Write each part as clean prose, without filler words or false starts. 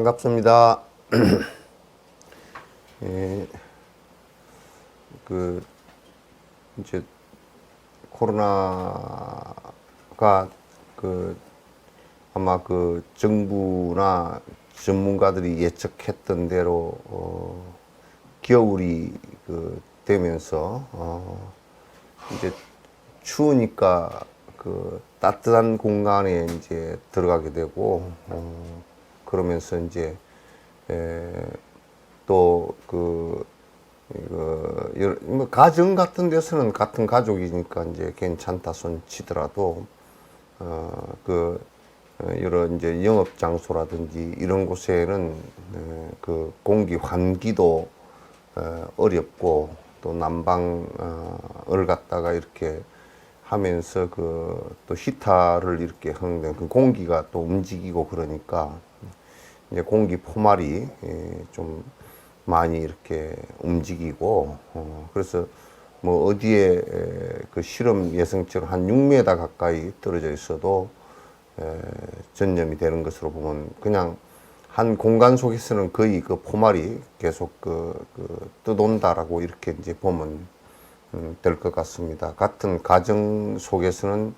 반갑습니다. 예, 그 이제 코로나가 아마 정부나 전문가들이 예측했던 대로 겨울이 되면서 이제 추우니까 따뜻한 공간에 이제 들어가게 되고 그러면서 이제 또 뭐 가정 같은 데서는 같은 가족이니까 이제 괜찮다 손 치더라도 여러 이제 영업 장소라든지 이런 곳에는 공기 환기도 어렵고 또 난방을 갖다가 이렇게 하면서 또 히터를 이렇게 하는데 그 공기가 또 움직이고 그러니까 이제 공기 포말이 좀 많이 이렇게 움직이고 그래서 뭐 어디에 실험 예성처럼 한 6m 가까이 떨어져 있어도 전염이 되는 것으로 보면 그냥 한 공간 속에서는 거의 포말이 계속 떠돈다라고 이렇게 이제 보면 될 것 같습니다. 같은 가정 속에서는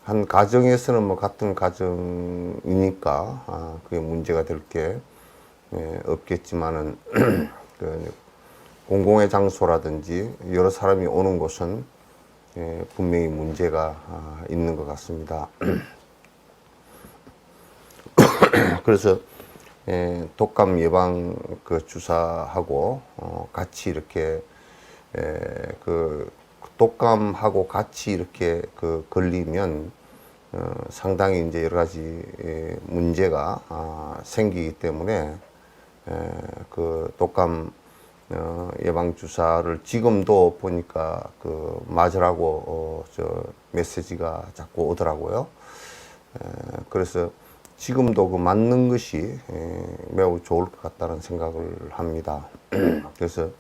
한 가정에서는 뭐 같은 가정이니까 그게 문제가 될 게 없겠지만은 공공의 장소라든지 여러 사람이 오는 곳은 분명히 문제가 있는 것 같습니다. 그래서 독감 예방 주사하고 같이 이렇게 독감하고 같이 이렇게 걸리면 상당히 이제 여러 가지 문제가 생기기 때문에 독감 예방 주사를 지금도 보니까 맞으라고 메시지가 자꾸 오더라고요. 그래서 지금도 맞는 것이 매우 좋을 것 같다는 생각을 합니다. 그래서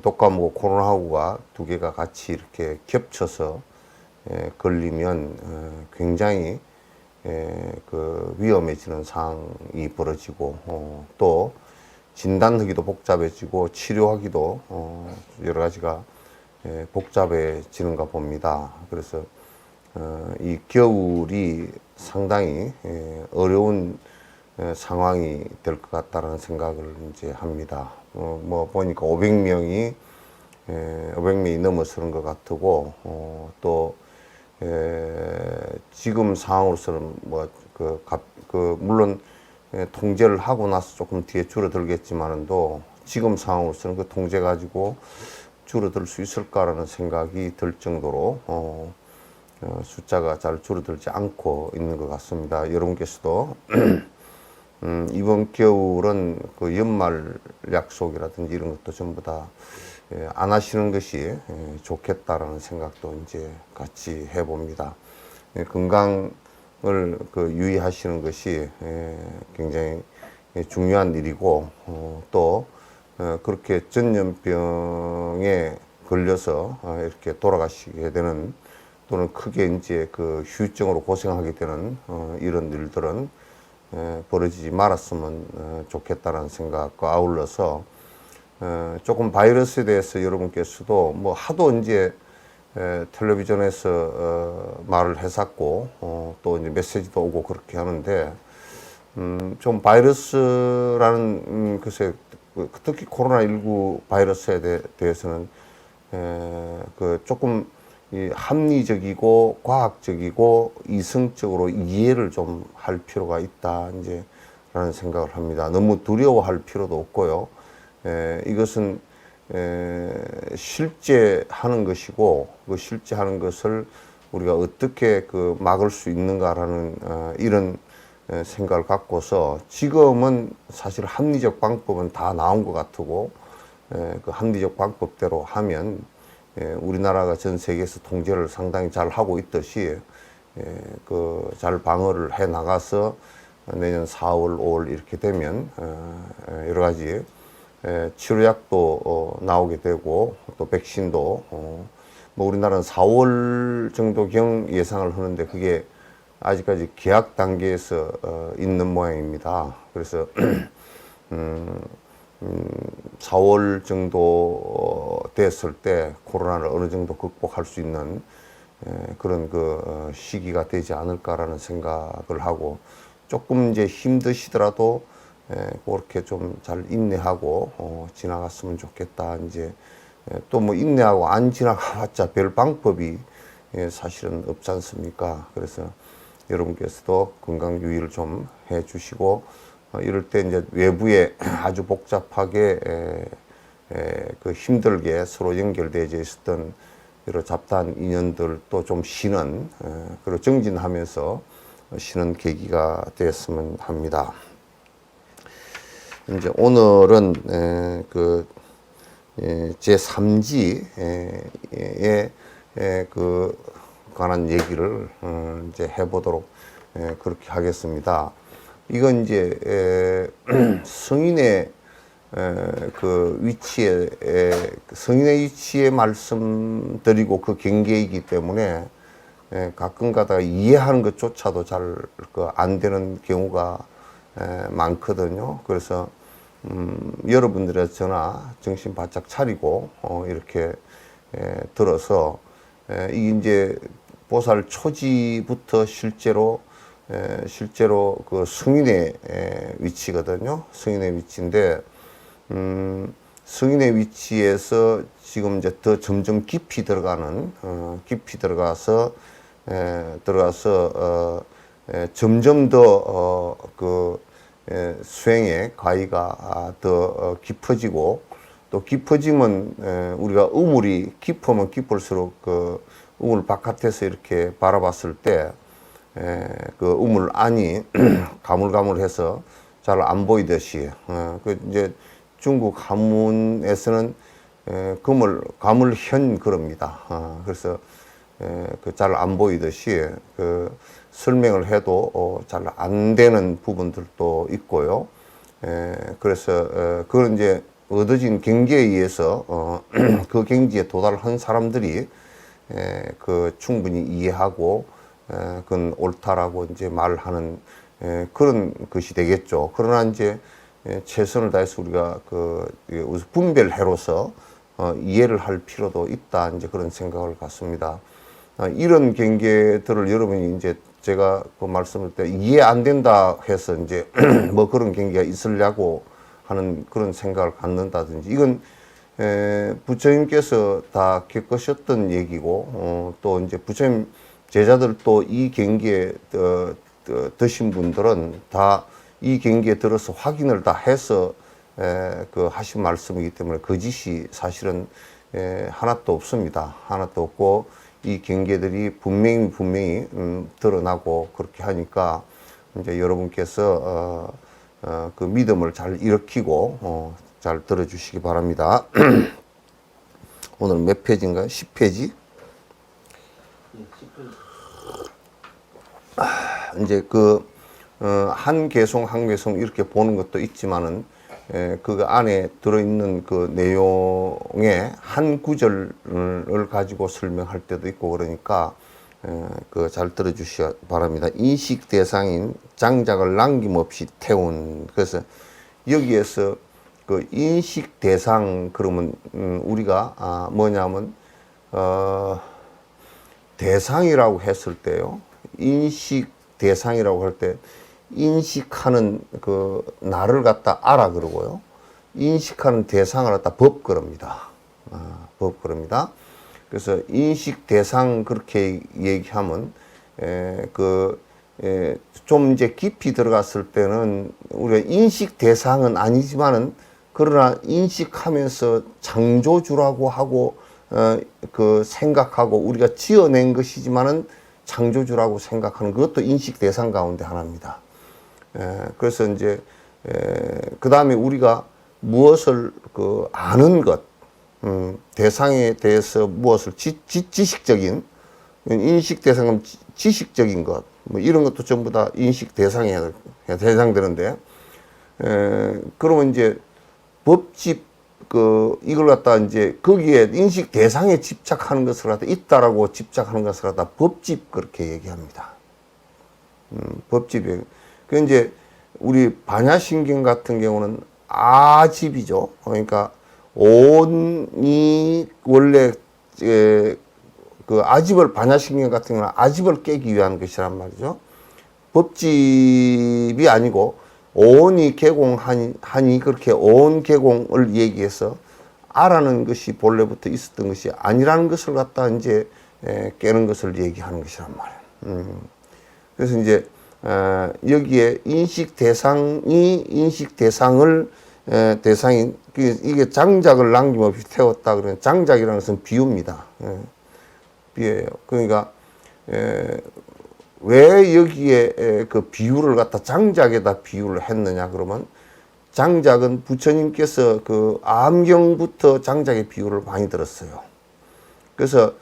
독감하고 코로나하고가 두 개가 같이 이렇게 겹쳐서 걸리면 굉장히 위험해지는 상황이 벌어지고 또 진단하기도 복잡해지고 치료하기도 여러 가지가 복잡해지는가 봅니다. 그래서 이 겨울이 상당히 어려운 상황이 될 것 같다는 생각을 이제 합니다. 뭐 보니까 500명이 넘어서는 것 같고 또 지금 상황으로서는 물론 통제를 하고 나서 조금 뒤에 줄어들겠지만도 지금 상황으로서는 그 통제 가지고 줄어들 수 있을까라는 생각이 들 정도로 숫자가 잘 줄어들지 않고 있는 것 같습니다. 여러분께서도 이번 겨울은 연말 약속이라든지 이런 것도 전부 다 안 하시는 것이 좋겠다라는 생각도 이제 같이 해봅니다. 건강을 유의하시는 것이 굉장히 중요한 일이고 또 그렇게 전염병에 걸려서 이렇게 돌아가시게 되는 또는 크게 이제 후유증으로 고생하게 되는 이런 일들은 벌어지지 말았으면 좋겠다는 생각과 아울러서 조금 바이러스에 대해서 여러분께서도 뭐 하도 이제 텔레비전에서 말을 했었고 또 이제 메시지도 오고 그렇게 하는데 좀 바이러스라는 글쎄 특히 코로나19 바이러스에 대해서는 조금 합리적이고 과학적이고 이성적으로 이해를 좀 할 필요가 있다 이제 라는 생각을 합니다. 너무 두려워할 필요도 없고요. 이것은 실제 하는 것이고 그 실제 하는 것을 우리가 어떻게 막을 수 있는가라는 이런 생각을 갖고서 지금은 사실 합리적 방법은 다 나온 것 같고 그 합리적 방법대로 하면 우리나라가 전 세계에서 통제를 상당히 잘 하고 있듯이 잘 방어를 해 나가서 내년 4월, 5월 이렇게 되면 여러 가지 치료약도 나오게 되고 또 백신도 뭐 우리나라는 4월 정도경 예상을 하는데 그게 아직까지 계약 단계에서 있는 모양입니다. 그래서 4월 정도 됐을 때 코로나를 어느 정도 극복할 수 있는 그런 그 시기가 되지 않을까라는 생각을 하고, 조금 이제 힘드시더라도 그렇게 좀 잘 인내하고 지나갔으면 좋겠다. 이제 또 뭐 인내하고 안 지나가봤자 별 방법이 사실은 없지 않습니까? 그래서 여러분께서도 건강 유의를 좀 해주시고, 이럴 때 이제 외부에 아주 복잡하게 그 힘들게 서로 연결되어 있었던 여러 잡다한 인연들도 좀 쉬는, 그리고 정진하면서 쉬는 계기가 되었으면 합니다. 이제 오늘은 그 제3지에 그 관한 얘기를 이제 해보도록 그렇게 하겠습니다. 이건 이제 성인의 그 위치에, 성인의 위치에 말씀드리고 그 경계이기 때문에 가끔 가다가 이해하는 것조차도 잘 안 되는 경우가 많거든요. 그래서 여러분들의 저나 정신 바짝 차리고 이렇게 들어서 이게 이제 보살 초지부터 실제로 그 성인의 위치거든요. 성인의 위치인데, 성인의 위치에서 지금 이제 더 점점 깊이 들어가는, 깊이 들어가서 점점 더 그 수행의 가위가 더 깊어지고, 또 깊어지면 우리가 우물이 깊으면 깊을수록 그 우물 바깥에서 이렇게 바라봤을 때 그 우물 안이 가물가물해서 잘 안 보이듯이, 그 이제 중국 한문에서는 가물현 그럽니다. 그래서 그 잘 안 보이듯이 그 설명을 해도 잘 안 되는 부분들도 있고요. 그래서 그건 이제 얻어진 경계에 의해서 그 경지에 도달한 사람들이 그 충분히 이해하고 그건 옳다라고 이제 말하는 그런 것이 되겠죠. 그러나 이제 최선을 다해서 우리가 그 분별해로서 이해를 할 필요도 있다, 이제 그런 생각을 갖습니다. 이런 경계들을 여러분이 이제 제가 그 말씀을 때 이해 안 된다 해서 이제 뭐 그런 경계가 있으려고 하는 그런 생각을 갖는다든지, 이건 부처님께서 다 겪으셨던 얘기고, 또 이제 부처님 제자들도 이 경계에 드신 분들은 다 이 경계에 들어서 확인을 다 해서 그 하신 말씀이기 때문에 거짓이 사실은 하나도 없습니다. 하나도 없고, 이 경계들이 분명히 드러나고 그렇게 하니까 이제 여러분께서 그 믿음을 잘 일으키고 잘 들어주시기 바랍니다. 오늘 몇 페이지인가요? 10페이지? 이제 그 한 개송 한 개송 이렇게 보는 것도 있지만은 그 안에 들어있는 그 내용의 한 구절을 가지고 설명할 때도 있고, 그러니까 그 잘 들어주시기 바랍니다. 인식 대상인 장작을 남김없이 태운. 그래서 여기에서 그 인식 대상 그러면 우리가 뭐냐면 대상이라고 했을 때요. 인식 대상이라고 할 때 인식하는 그 나를 갖다 알아 그러고요. 인식하는 대상을 갖다 법 그럽니다. 법 그럽니다. 그래서 인식 대상 그렇게 얘기하면 좀 이제 깊이 들어갔을 때는 우리가 인식 대상은 아니지만은 그러나 인식하면서 창조주라고 하고 그 생각하고 우리가 지어낸 것이지만은 창조주라고 생각하는 그것도 인식 대상 가운데 하나입니다. 그래서 이제 그 다음에 우리가 무엇을 그 아는 것, 대상에 대해서 무엇을 지식적인 인식 대상은 지식적인 것, 뭐 이런 것도 전부 다 인식 대상에 해당되는데, 그러면 이제 법집 이걸 갖다 이제 거기에 인식 대상에 집착하는 것을 갖다 있다라고 집착하는 것을 갖다 법집 그렇게 얘기합니다. 법집에. 그 이제 우리 반야신경 같은 경우는 아집이죠. 그러니까 온이 원래 그 아집을 반야신경 같은 경우는 아집을 깨기 위한 것이란 말이죠. 법집이 아니고 온이 개공하니 그렇게 온 개공을 얘기해서 아라는 것이 본래부터 있었던 것이 아니라는 것을 갖다 이제 깨는 것을 얘기하는 것이란 말이에요. 그래서 이제 여기에 인식 대상을 대상이 이게 장작을 남김없이 태웠다 그러면 장작이라는 것은 비유입니다. 비유예요. 그러니까 왜 여기에 그 비유를 갖다 장작에다 비유를 했느냐 그러면 장작은 부처님께서 그 암경부터 장작의 비유를 많이 들었어요. 그래서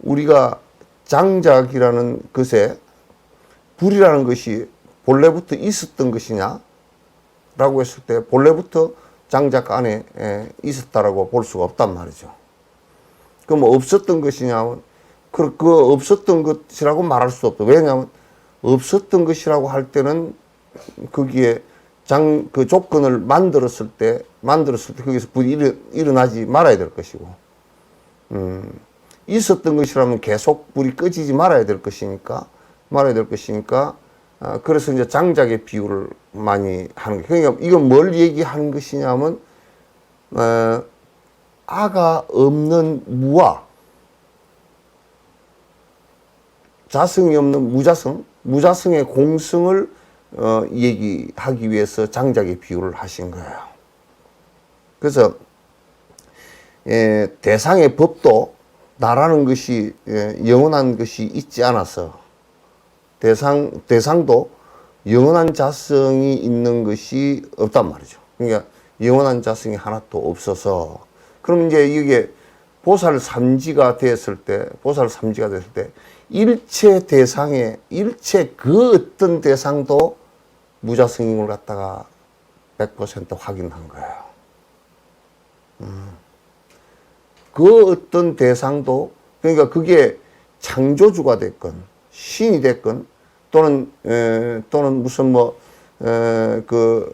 우리가 장작이라는 것에 불이라는 것이 본래부터 있었던 것이냐 라고 했을 때 본래부터 장작 안에 있었다라고 볼 수가 없단 말이죠. 그럼 없었던 것이냐면 그 없었던 것이라고 말할 수 없다. 왜냐하면 없었던 것이라고 할 때는 거기에 그 조건을 만들었을 때 거기서 불이 일어나지 말아야 될 것이고, 있었던 것이라면 계속 불이 꺼지지 말아야 될 것이니까, 그래서 이제 장작의 비유를 많이 하는 거예요. 그러니까 이건 뭘 얘기하는 것이냐면, 아가 없는 무아, 자성이 없는 무자성의 공성을 얘기하기 위해서 장작의 비유를 하신 거예요. 그래서 대상의 법도 나라는 것이 영원한 것이 있지 않아서 대상도 영원한 자성이 있는 것이 없단 말이죠. 그러니까 영원한 자성이 하나도 없어서 그럼 이제 이게 보살 삼지가 됐을 때 일체 그 어떤 대상도 무자성임을 갖다가 100% 확인한 거예요. 그 어떤 대상도, 그러니까 그게 창조주가 됐건, 신이 됐건, 또는 무슨 그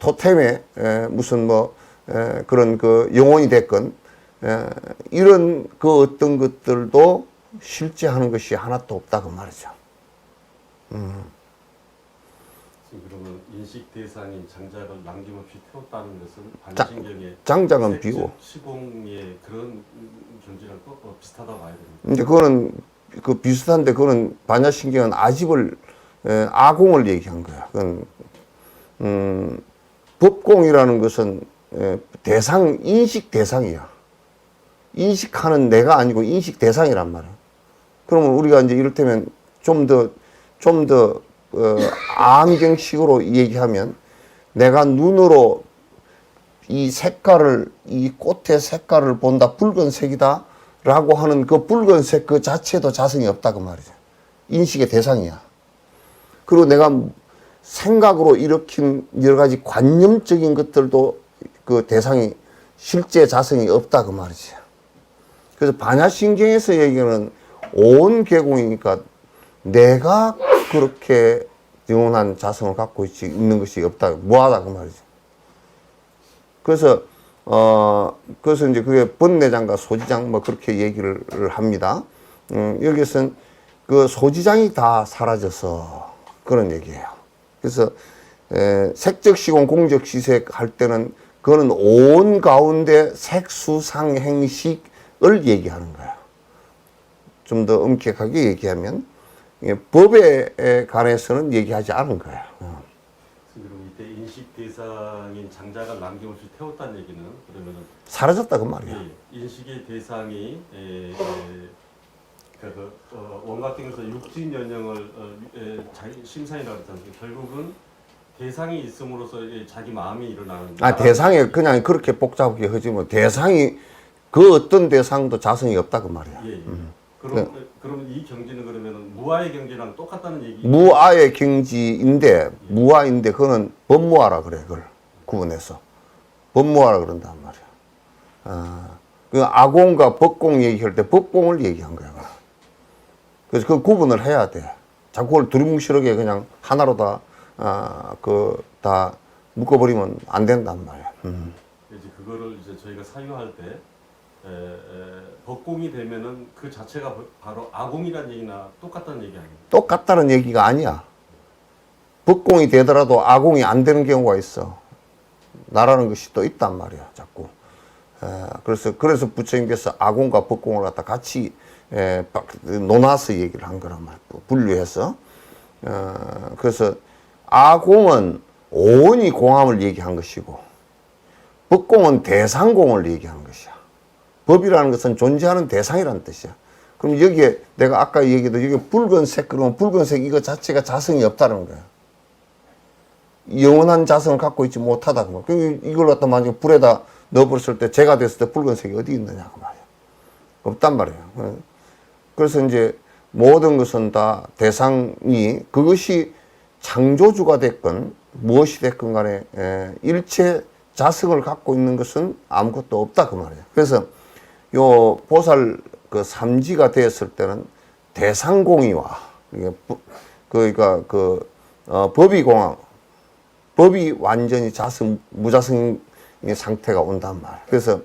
토템의 무슨 그런 그 영혼이 됐건, 이런 그 어떤 것들도 실제하는 것이 하나도 없다 그 말이죠. 그러면 인식 대상인 장작을 남김없이 태웠다는 것은 반신경의 장작은 비고 시공의 그런 존재랑 비슷하다고 봐야 됩니다. 이제 그거는 그 비슷한데 그거는 반야신경은 아집을 아공을 얘기한 거야. 그건 법공이라는 것은 대상 인식 대상이야. 인식하는 내가 아니고 인식 대상이란 말이야. 그러면 우리가 이제 이를테면 좀 더 암경식으로 얘기하면 내가 눈으로 이 색깔을, 이 꽃의 색깔을 본다, 붉은색이다 라고 하는 그 붉은색 그 자체도 자성이 없다 그 말이죠. 인식의 대상이야. 그리고 내가 생각으로 일으킨 여러 가지 관념적인 것들도 그 대상이 실제 자성이 없다 그 말이지. 그래서 반야신경에서 얘기하는 온 개공이니까 내가 그렇게 영원한 자성을 갖고 있는 것이 없다, 무하다 그 말이죠. 그래서 그래서 이제 그게 번뇌장과 소지장 그렇게 얘기를 합니다. 여기서는 그 소지장이 다 사라져서 그런 얘기예요. 그래서 색적시공 공적시색 할 때는 그거는 온 가운데 색수상행식을 얘기하는 거예요. 좀 더 엄격하게 얘기하면 법에 관해서는 얘기하지 않은 거예요. 그럼 이때 인식 대상인 장작을 남김없이 태웠다는 얘기는 그러면은 사라졌다 그 말이에요. 인식의 대상이 원 같은 경우서 육진연령을 심산이라고 했잖아요. 결국은 대상이 있음으로써 자기 마음이 일어나는. 대상이 그냥 그렇게 복잡하게 하지 뭐 대상이 그 어떤 대상도 자성이 없다 그 말이야. 그럼 이 경지는 그러면은 무아의 경지랑 똑같다는 얘기? 무아의 경지인데 무아인데 그거는 법무아라 그래. 그걸 구분해서 법무아라 그런단 말이야. 그 아공과 법공 얘기할 때 법공을 얘기한 거야. 그래서 그 구분을 해야 돼. 자꾸 그걸 두리뭉실하게 그냥 하나로 다 묶어버리면 안 된단 말이야. 이제 그거를 이제 저희가 사유할 때 법공이 되면은 그 자체가 바로 아공이라는 얘기나 똑같다는 얘기 아니에요? 똑같다는 얘기가 아니야. 법공이 되더라도 아공이 안 되는 경우가 있어. 나라는 것이 또 있단 말이야, 자꾸. 그래서 부처님께서 아공과 법공을 갖다 같이 논아서 얘기를 한 거란 말이야. 분류해서. 그래서 아공은 온이 공함을 얘기한 것이고, 법공은 대상공을 얘기한 것이야. 법이라는 것은 존재하는 대상이라는 뜻이야. 그럼 여기에 내가 아까 얘기도 여기 붉은색 그러면 붉은색 이거 자체가 자성이 없다는 거야. 영원한 자성을 갖고 있지 못하다 그 말. 이걸 갖다 만약에 불에다 넣어버렸을 때 재가 됐을 때 붉은색이 어디 있느냐 그 말이야. 없단 말이에요. 그래서 이제 모든 것은 다 대상이 그것이 창조주가 됐건 무엇이 됐건 간에 일체 자성을 갖고 있는 것은 아무것도 없다 그 말이에요. 그래서 요 보살 그 삼지가 되었을 때는 대상공이와 그러니까 법이 공항 법이 완전히 무자성의 상태가 온단 말이에요. 그래서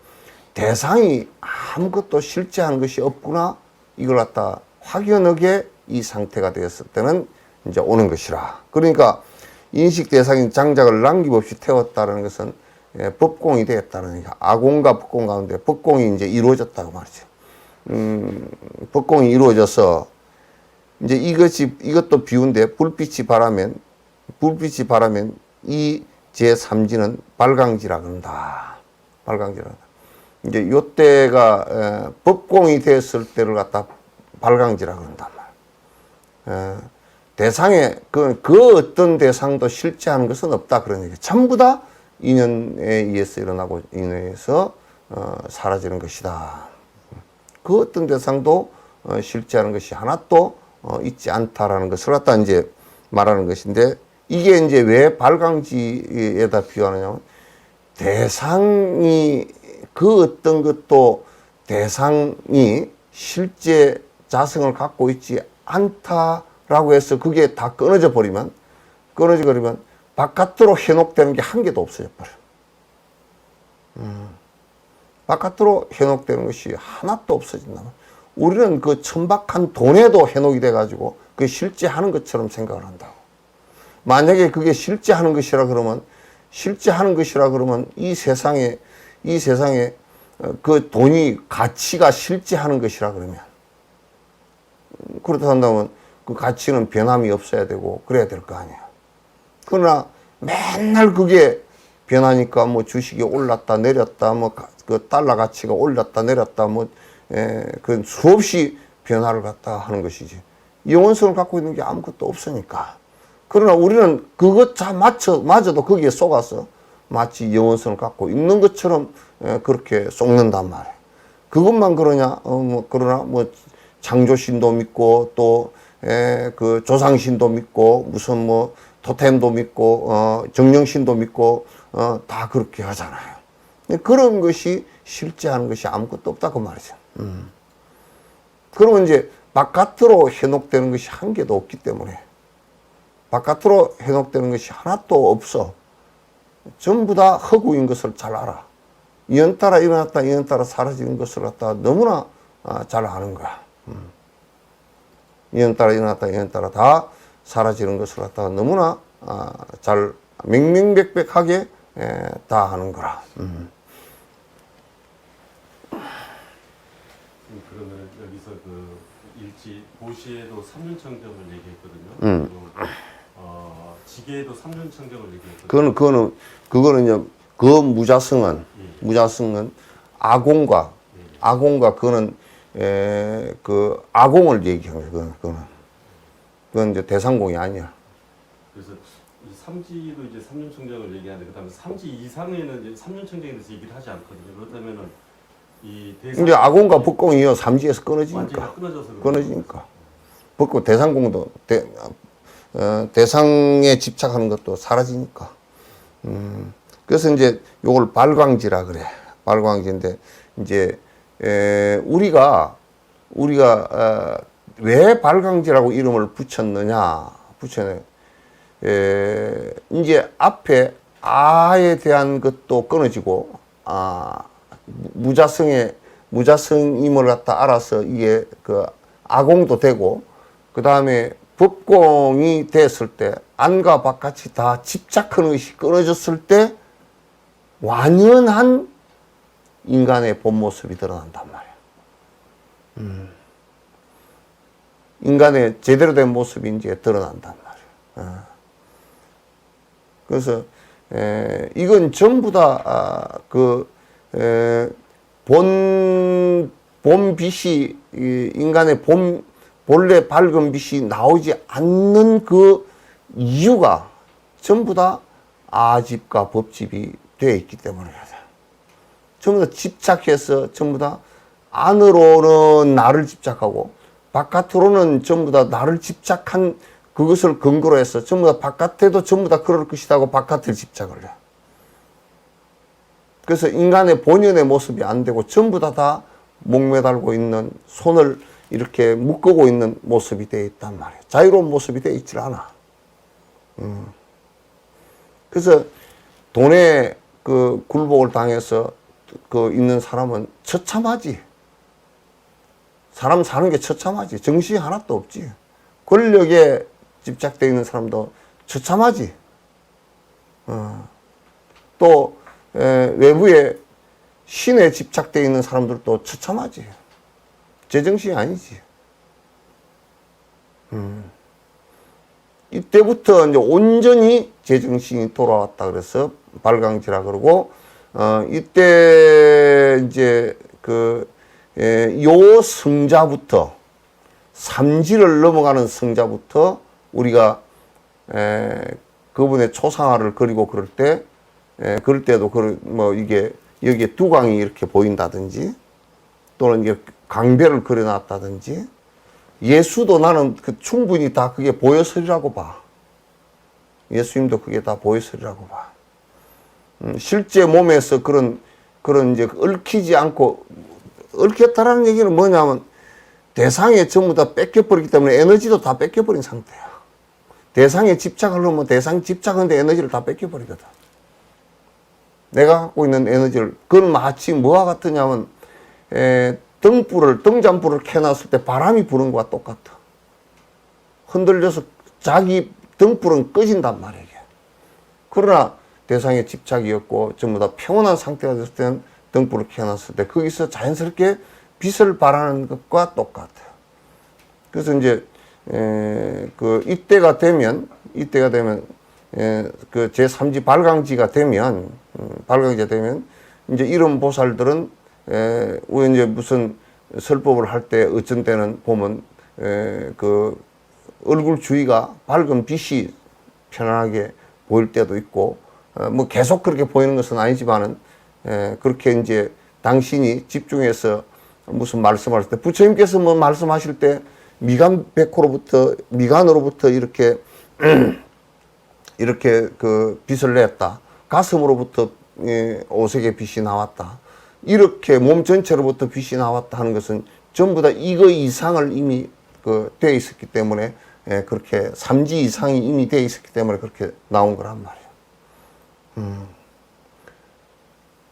대상이 아무것도 실제하는 것이 없구나 이걸 갖다 확연하게 이 상태가 되었을 때는 이제 오는 것이라. 그러니까 인식 대상인 장작을 남김없이 태웠다는 것은 법공이 되었다는 아공과 법공 가운데 법공이 이제 이루어졌다고 말이죠. 법공이 이루어져서 이제 이것도 비운데 불빛이 바라면 이 제3지는 발광지라 그런다. 발광지라. 이제 요때가 법공이 됐을 때를 갖다 발광지라 그런단 말이야. 대상에 그 어떤 대상도 실제하는 것은 없다 그런 얘기. 전부 다 인연에 의해서 일어나고 인연에서 사라지는 것이다. 그 어떤 대상도 실제하는 것이 하나도 있지 않다라는 것을 갖다 이제 말하는 것인데 이게 이제 왜 발광지에다 비유하느냐면 대상이 그 어떤 것도 대상이 실제 자성을 갖고 있지 않다라고 해서 그게 다 끊어져 버리면 바깥으로 현혹되는 게 한 개도 없어져 버려. 바깥으로 현혹되는 것이 하나도 없어진다. 우리는 그 천박한 돈에도 현혹이 돼가지고 그게 실제 하는 것처럼 생각을 한다고. 만약에 그게 실제 하는 것이라 그러면 이 세상에 그 돈이 가치가 실제 하는 것이라 그러면 그렇다 한다면 그 가치는 변함이 없어야 되고 그래야 될 거 아니에요. 그러나 맨날 그게 변하니까 뭐 주식이 올랐다 내렸다 뭐 그 달러 가치가 올랐다 내렸다 뭐 그 수없이 변화를 갖다 하는 것이지. 영원성을 갖고 있는 게 아무것도 없으니까. 그러나 우리는 그것 마저도 거기에 속아서 마치 영원성을 갖고 있는 것처럼 그렇게 속는단 말이에요. 그것만 그러냐? 그러나 뭐 창조신도 믿고 또 그 조상신도 믿고 무슨 뭐 토템도 믿고 정령신도 믿고 다 그렇게 하잖아요. 그런 것이 실제하는 것이 아무것도 없다 그 말이죠. 그러면 이제 바깥으로 현혹되는 것이 한 개도 없기 때문에 바깥으로 현혹되는 것이 하나도 없어. 전부 다 허구인 것을 잘 알아. 이연 따라 일어났다 이연 따라 사라지는 것을 갖다 너무나 잘 아는 거야. 이연 따라 일어났다 이연 따라 다 사라지는 것을 갖다가 너무나 잘 명명백백하게 다 하는 거라. 그러면 여기서 그 일지 보시에도 삼륜청정을 얘기했거든요. 지게에도 삼륜청정을 얘기했거든요. 그거는 이제 그 무자성은 아공과 그거는 그 아공을 얘기하는 거야. 그건 이제 대상공이 아니야. 그래서 이 삼지도 이제 삼륜청정을 얘기하는데 그다음에 삼지 이상에는 이제 삼륜청정에 대해서 얘기를 하지 않거든요. 그렇다면은 이 대상 이제 아공과 법공이요 삼지에서 완전히 끊어지니까. 끊어져서 법공 대상공도 대상에 집착하는 것도 사라지니까. 그래서 이제 요걸 발광지라 그래. 발광지인데 이제 우리가 왜 발광지라고 이름을 붙였네. 이제 앞에 아에 대한 것도 끊어지고, 무자성임을 갖다 알아서 이게 그 아공도 되고, 그 다음에 법공이 됐을 때, 안과 바깥이 다 집착하는 것이 끊어졌을 때, 완연한 인간의 본 모습이 드러난단 말이야. 인간의 제대로 된 모습이 이제 드러난단 말이야. 그래서 이건 전부 다 본 빛이 인간의 본래 밝은 빛이 나오지 않는 그 이유가 전부 다 아집과 법집이 되어 있기 때문이다. 전부 다 집착해서 전부 다 안으로는 나를 집착하고 바깥으로는 전부 다 나를 집착한 그것을 근거로 해서 전부 다 바깥에도 전부 다 그럴 것이다 하고 바깥을 집착을 해. 그래서 인간의 본연의 모습이 안 되고 전부 다 목매달고 있는, 손을 이렇게 묶고 있는 모습이 되어 있단 말이에요. 자유로운 모습이 되어 있질 않아. 그래서 돈에 그 굴복을 당해서 그 있는 사람은 처참하지. 사람 사는 게 처참하지. 정신이 하나도 없지. 권력에 집착되어 있는 사람도 처참하지. 또 외부에 신에 집착되어 있는 사람들도 처참하지. 제정신이 아니지. 이때부터 이제 온전히 제정신이 돌아왔다 그래서 발광지라 그러고, 이때 이제 요 성자부터, 삼지를 넘어가는 성자부터 우리가 그분의 초상화를 그리고 그럴 때도 뭐 이게 여기에 두광이 이렇게 보인다든지, 또는 이게 강별을 그려놨다든지, 예수도 나는 충분히 다 그게 보여서리라고 봐. 예수님도 그게 다 보여서리라고 봐. 실제 몸에서 그런 이제 얽히지 않고, 얽혔다라는 얘기는 뭐냐면 대상에 전부 다 뺏겨버리기 때문에 에너지도 다 뺏겨버린 상태야. 대상에 집착을 하면 대상 집착하는데 에너지를 다 뺏겨버리거든. 내가 갖고 있는 에너지를, 그건 마치 뭐와 같으냐면 등잔불을 켜놨을 때 바람이 부는 것과 똑같아. 흔들려서 자기 등불은 꺼진단 말이야. 그러나 대상에 집착이 없고 전부 다 평온한 상태가 됐을 때는 등불을 켜놨을 때 거기서 자연스럽게 빛을 발하는 것과 똑같아요. 그래서 이제 이때가 되면 그 제3지 발광지가 되면 이제 이런 보살들은 우리 이제 무슨 설법을 할 때 어쩐 때는 보면 그 얼굴 주위가 밝은 빛이 편안하게 보일 때도 있고, 뭐 계속 그렇게 보이는 것은 아니지만은 그렇게 이제 당신이 집중해서 무슨 말씀할 때, 부처님께서 뭐 말씀하실 때 미간으로부터 이렇게 그 빛을 냈다. 가슴으로부터 오색의 빛이 나왔다. 이렇게 몸 전체로부터 빛이 나왔다 하는 것은 전부 다 이거 이상을 이미 되어 있었기 때문에, 그렇게 삼지 이상이 이미 되어 있었기 때문에 그렇게 나온 거란 말이에요.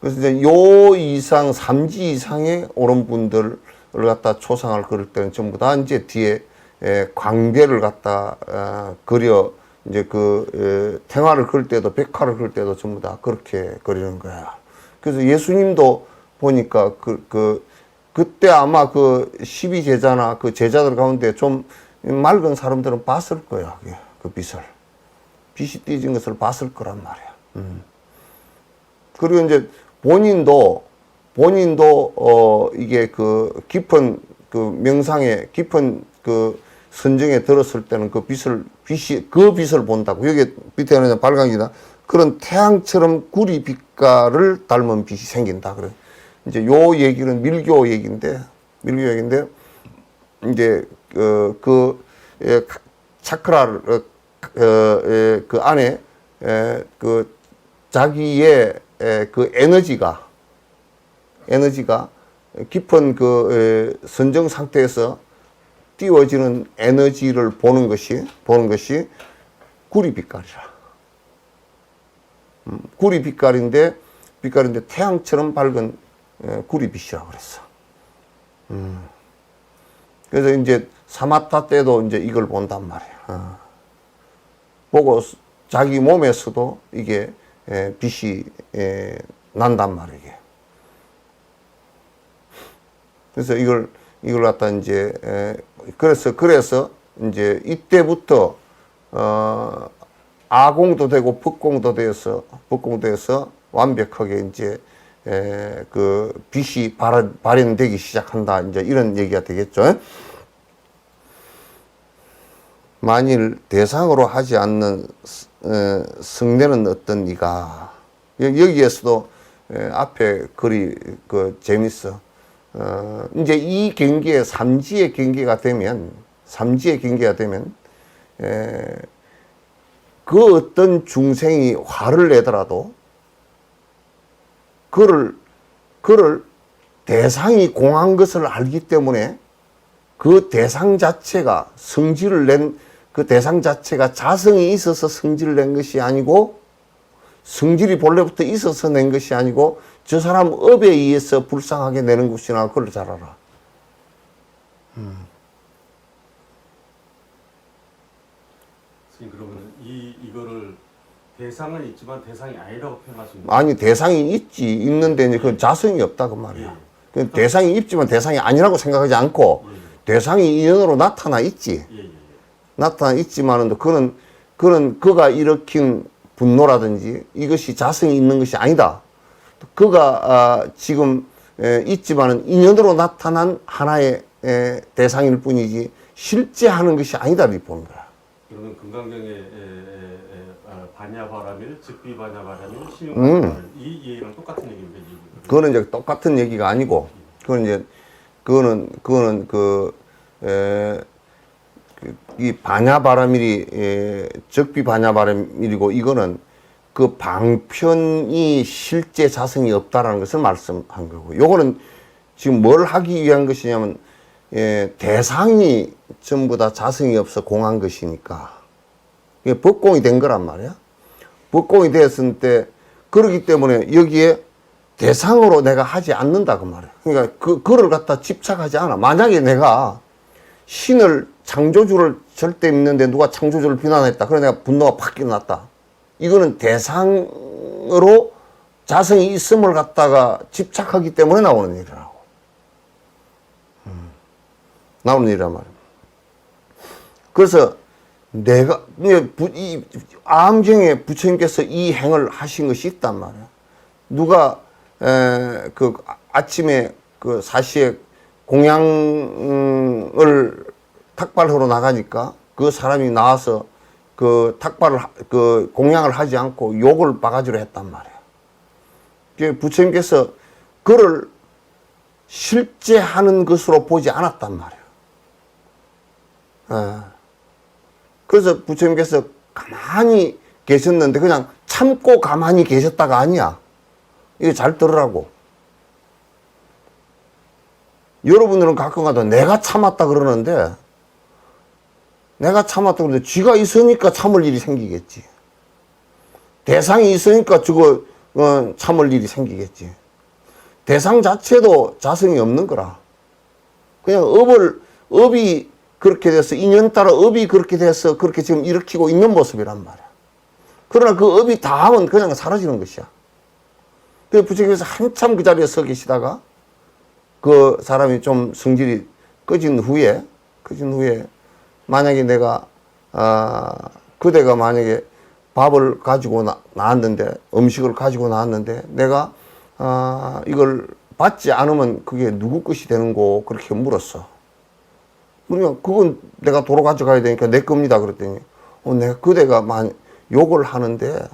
그래서 이제 요 이상, 삼지 이상의 옳은 분들을 갖다 초상을 그릴 때는 전부 다 이제 뒤에 광대를 갖다 그려, 이제 태화를 그릴 때도, 백화를 그릴 때도 전부 다 그렇게 그리는 거야. 그래서 예수님도 보니까 그때 아마 12제자나 그 제자들 가운데 좀 맑은 사람들은 봤을 거야. 그 빛이 띄진 것을 봤을 거란 말이야. 그리고 이제 본인도 이게 깊은 명상에, 깊은 선정에 들었을 때는 그 빛을 본다고. 여기 밑에는 발광이다. 그런 태양처럼 구리 빛깔을 닮은 빛이 생긴다. 그래. 이제 요 얘기는 밀교 얘기인데, 이제 차크라를 그 안에 자기의 에너지가 깊은 선정 상태에서 띄워지는 에너지를 보는 것이 구리 빛깔이라. 구리 빛깔인데 태양처럼 밝은 구리빛이라고 그랬어. 그래서 이제 사마타 때도 이제 이걸 본단 말이야. 보고 자기 몸에서도 이게 빛이 난단 말이야. 이게. 그래서 이걸 갖다 이제 그래서 이제 이때부터 아공도 되고 법공도 되어서 완벽하게 이제 그 빛이 발현되기 시작한다. 이제 이런 얘기가 되겠죠. 만일 대상으로 하지 않는 성내는 어떤 이가 여기에서도 앞에 글이 그 재밌어. 이제 이 경계에 삼지의 경계가 되면 그 어떤 중생이 화를 내더라도 그를 대상이 공한 것을 알기 때문에 그 대상 자체가 성질을 낸 그 대상 자체가 자성이 있어서 성질을 낸 것이 아니고 성질이 본래부터 있어서 낸 것이 아니고 저 사람 업에 의해서 불쌍하게 내는 것이나 그걸 잘 알아. 선생님 그러면 이거를 대상은 있지만 대상이 아니라고 표현할 수 있는 아니 대상이 있는데 이제 그 자성이 없다 그 말이야. 그 대상이 있지만 대상이 아니라고 생각하지 않고 대상이 인연으로 나타나 있지. 나타나 있지만은 그는 그가 일으킨 분노라든지 이것이 자성이 있는 것이 아니다. 그가 지금 있지만은 인연으로 나타난 하나의 대상일 뿐이지 실제 하는 것이 아니다 이렇게 보는 거야. 그러면 금강경의 반야바라밀, 즉비반야바라밀, 신용반야바라밀 이 얘기랑 똑같은 얘기입니다. 그거는 이제 똑같은 얘기가 아니고 그거는 이 반야바라밀이 적비 반야바라밀이고 이거는 그 방편이 실제 자성이 없다라는 것을 말씀한 거고 요거는 지금 뭘 하기 위한 것이냐면 대상이 전부 다 자성이 없어 공한 것이니까 이게 법공이 된 거란 말이야. 법공이 되었을 때 그러기 때문에 여기에 대상으로 내가 하지 않는다 그 말이야. 그러니까 그를 갖다 집착하지 않아. 만약에 내가 신을 창조주를 절대 믿는데 누가 창조주를 비난했다. 그래 내가 분노가 팍 일어났다. 이거는 대상으로 자성이 있음을 갖다가 집착하기 때문에 나오는 일이라고. 나오는 일이란 말이야. 그래서 내가 이 암경에 부처님께서 이 행을 하신 것이 있단 말이야. 누가 그 아침에 그 사시에 공양을 탁발하러 나가니까 그 사람이 나와서 그 공양을 하지 않고 욕을 바가지로 했단 말이야. 부처님께서 그를 실제 하는 것으로 보지 않았단 말이야. 그래서 부처님께서 가만히 계셨는데 그냥 참고 가만히 계셨다가 아니야. 이거 잘 들으라고. 여러분들은 가끔 가다 내가 참았다 그러는데 쥐가 있으니까 참을 일이 생기겠지. 대상이 있으니까 참을 일이 생기겠지. 대상 자체도 자성이 없는 거라. 그냥 업이 그렇게 돼서 인연 따라 업이 그렇게 돼서 그렇게 지금 일으키고 있는 모습이란 말이야. 그러나 그 업이 다 하면 그냥 사라지는 것이야. 그래서 부처님께서 한참 그 자리에 서 계시다가 그 사람이 좀 성질이 꺼진 후에 만약에 내가 그대가 만약에 밥을 가지고 나왔는데 음식을 가지고 나왔는데 내가 이걸 받지 않으면 그게 누구 것이 되는고 그렇게 물었어. 그러니까 그건 내가 도로 가져가야 되니까 내 겁니다 그랬더니 내가 그대가 욕을 하는데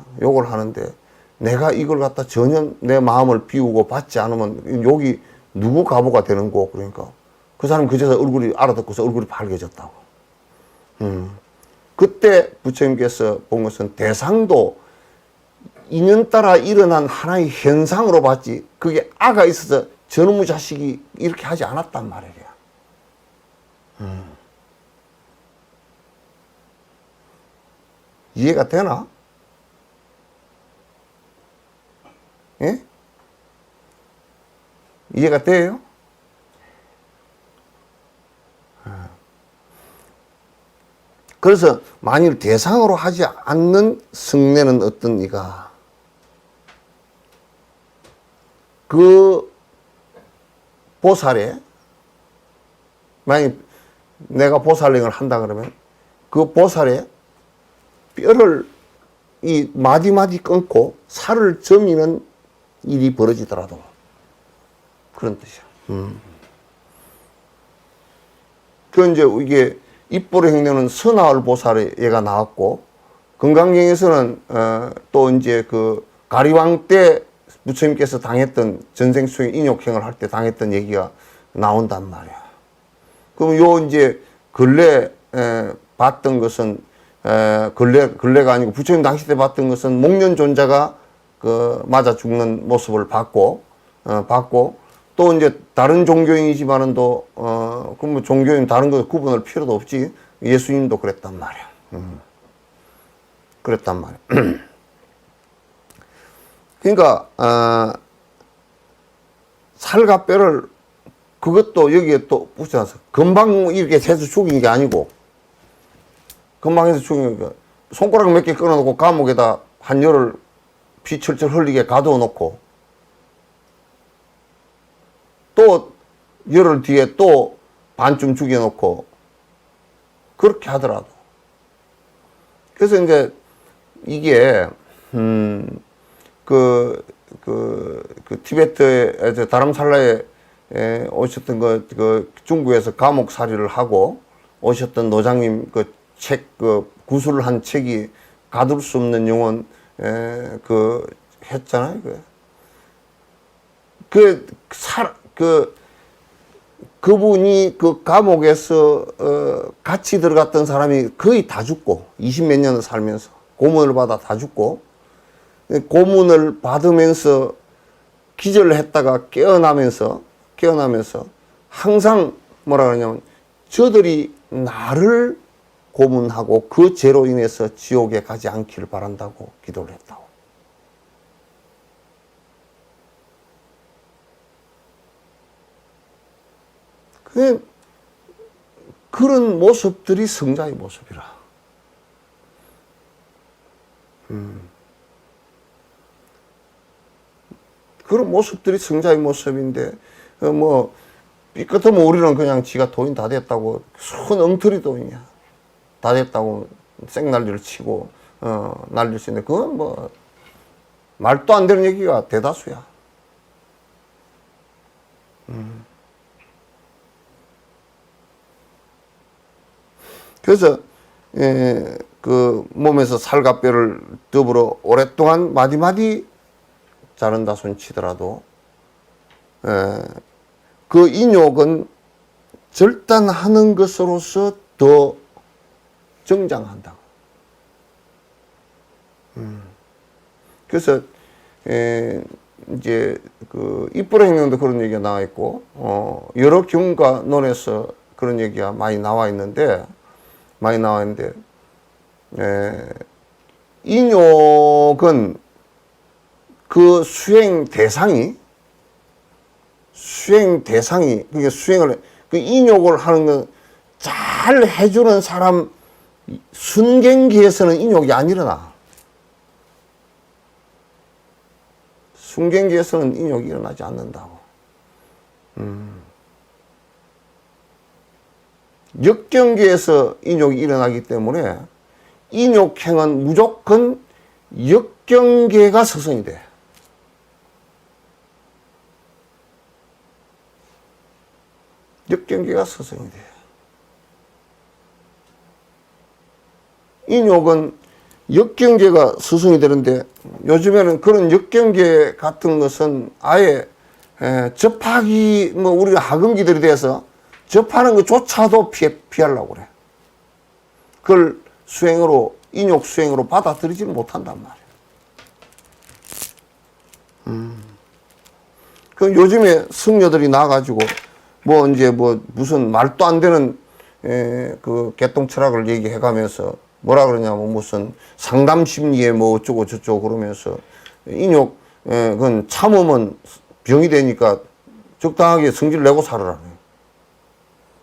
내가 이걸 갖다 전혀 내 마음을 비우고 받지 않으면 욕이 누구 가보가 되는고 그러니까 그 사람 그제서 얼굴이 알아듣고서 얼굴이 밝아졌다고. 그때 부처님께서 본 것은 대상도 인연 따라 일어난 하나의 현상으로 봤지 그게 아가 있어서 저놈의 자식이 이렇게 하지 않았단 말이야. 이해가 되나? 예? 이해가 돼요? 그래서 만일 대상으로 하지 않는 승례는 어떤 이가 그 보살에 만약 내가 보살행을 한다 그러면 그 보살에 뼈를 이 마디마디 끊고 살을 저미는 일이 벌어지더라도 그런 뜻이야. 그 이제 이게 입보로 행려는 선하을 보살의 얘가 나왔고 건강경에서는 또 이제 그 가리왕 때 부처님께서 당했던 전생 수행 인욕행을 할 때 당했던 얘기가 나온단 말이야. 그럼 요 이제 근래 봤던 것은 근래가 아니고 부처님 당시 때 봤던 것은 목련존자가 그 맞아 죽는 모습을 봤고 또 이제 다른 종교인이지만은 또 그럼 뭐 종교인 다른 거 구분할 필요도 없지. 예수님도 그랬단 말이야. 그랬단 말이야. 그러니까 살과 뼈를 그것도 여기에 또 붙여놔서 금방 이렇게 해서 죽인 게 아니고 금방 해서 죽인 게 손가락 몇 개 끊어놓고 감옥에다 한 열을 피 철철 흘리게 가두어 놓고 또 열흘 뒤에 또 반쯤 죽여놓고 그렇게 하더라도 그래서 이제 이게 티베트의 다람살라에 오셨던 그 중국에서 감옥살이를 하고 오셨던 노장님 그 책 구술을 한 책이 가둘 수 없는 영혼 했잖아요. 그분이 그 감옥에서 같이 들어갔던 사람이 거의 다 죽고 20몇 년을 살면서 고문을 받아 다 죽고 고문을 받으면서 기절을 했다가 깨어나면서 항상 뭐라 그러냐면 저들이 나를 고문하고 그 죄로 인해서 지옥에 가지 않기를 바란다고 기도를 했다고. 그런 모습들이 성자의 모습이라. 그런 모습들이 성자의 모습인데, 뭐, 삐끗하면 우리는 그냥 지가 도인 다 됐다고, 순 엉터리 도인이야. 다 됐다고 생난리를 치고, 날릴 수 있는데, 그건 뭐, 말도 안 되는 얘기가 대다수야. 그래서, 그 몸에서 살과 뼈를 더불어 오랫동안 마디마디 자른다 손치더라도 그 인욕은 절단하는 것으로서 더 정장한다. 그래서 이제 그 입불의 행령도 그런 얘기가 나와 있고 여러 경과 논에서 그런 얘기가 많이 나와 있는데 인욕은 그 수행 대상이 그게 수행을 그 인욕을 하는 건 잘 해주는 사람 순경기에서는 인욕이 안 일어나. 순경기에서는 인욕이 일어나지 않는다고. 역경기에서 인욕이 일어나기 때문에 인욕행은 무조건 역경계가 서성이 돼. 역경계가 서성이 돼. 인욕은 역경계가 서성이 되는데 요즘에는 그런 역경계 같은 것은 아예 접하기 뭐 우리가 하금기들이 돼서 접하는 것조차도 피하려고 그래. 그걸 수행으로 인욕 수행으로 받아들이지는 못한단 말이야. 그 요즘에 승려들이 나와가지고 뭐 이제 뭐 무슨 말도 안 되는 그 개똥 철학을 얘기해가면서 뭐라 그러냐면 무슨 상담 심리에 뭐 어쩌고 저쩌고 그러면서 인욕 그건 참으면 병이 되니까 적당하게 성질 내고 살으라네.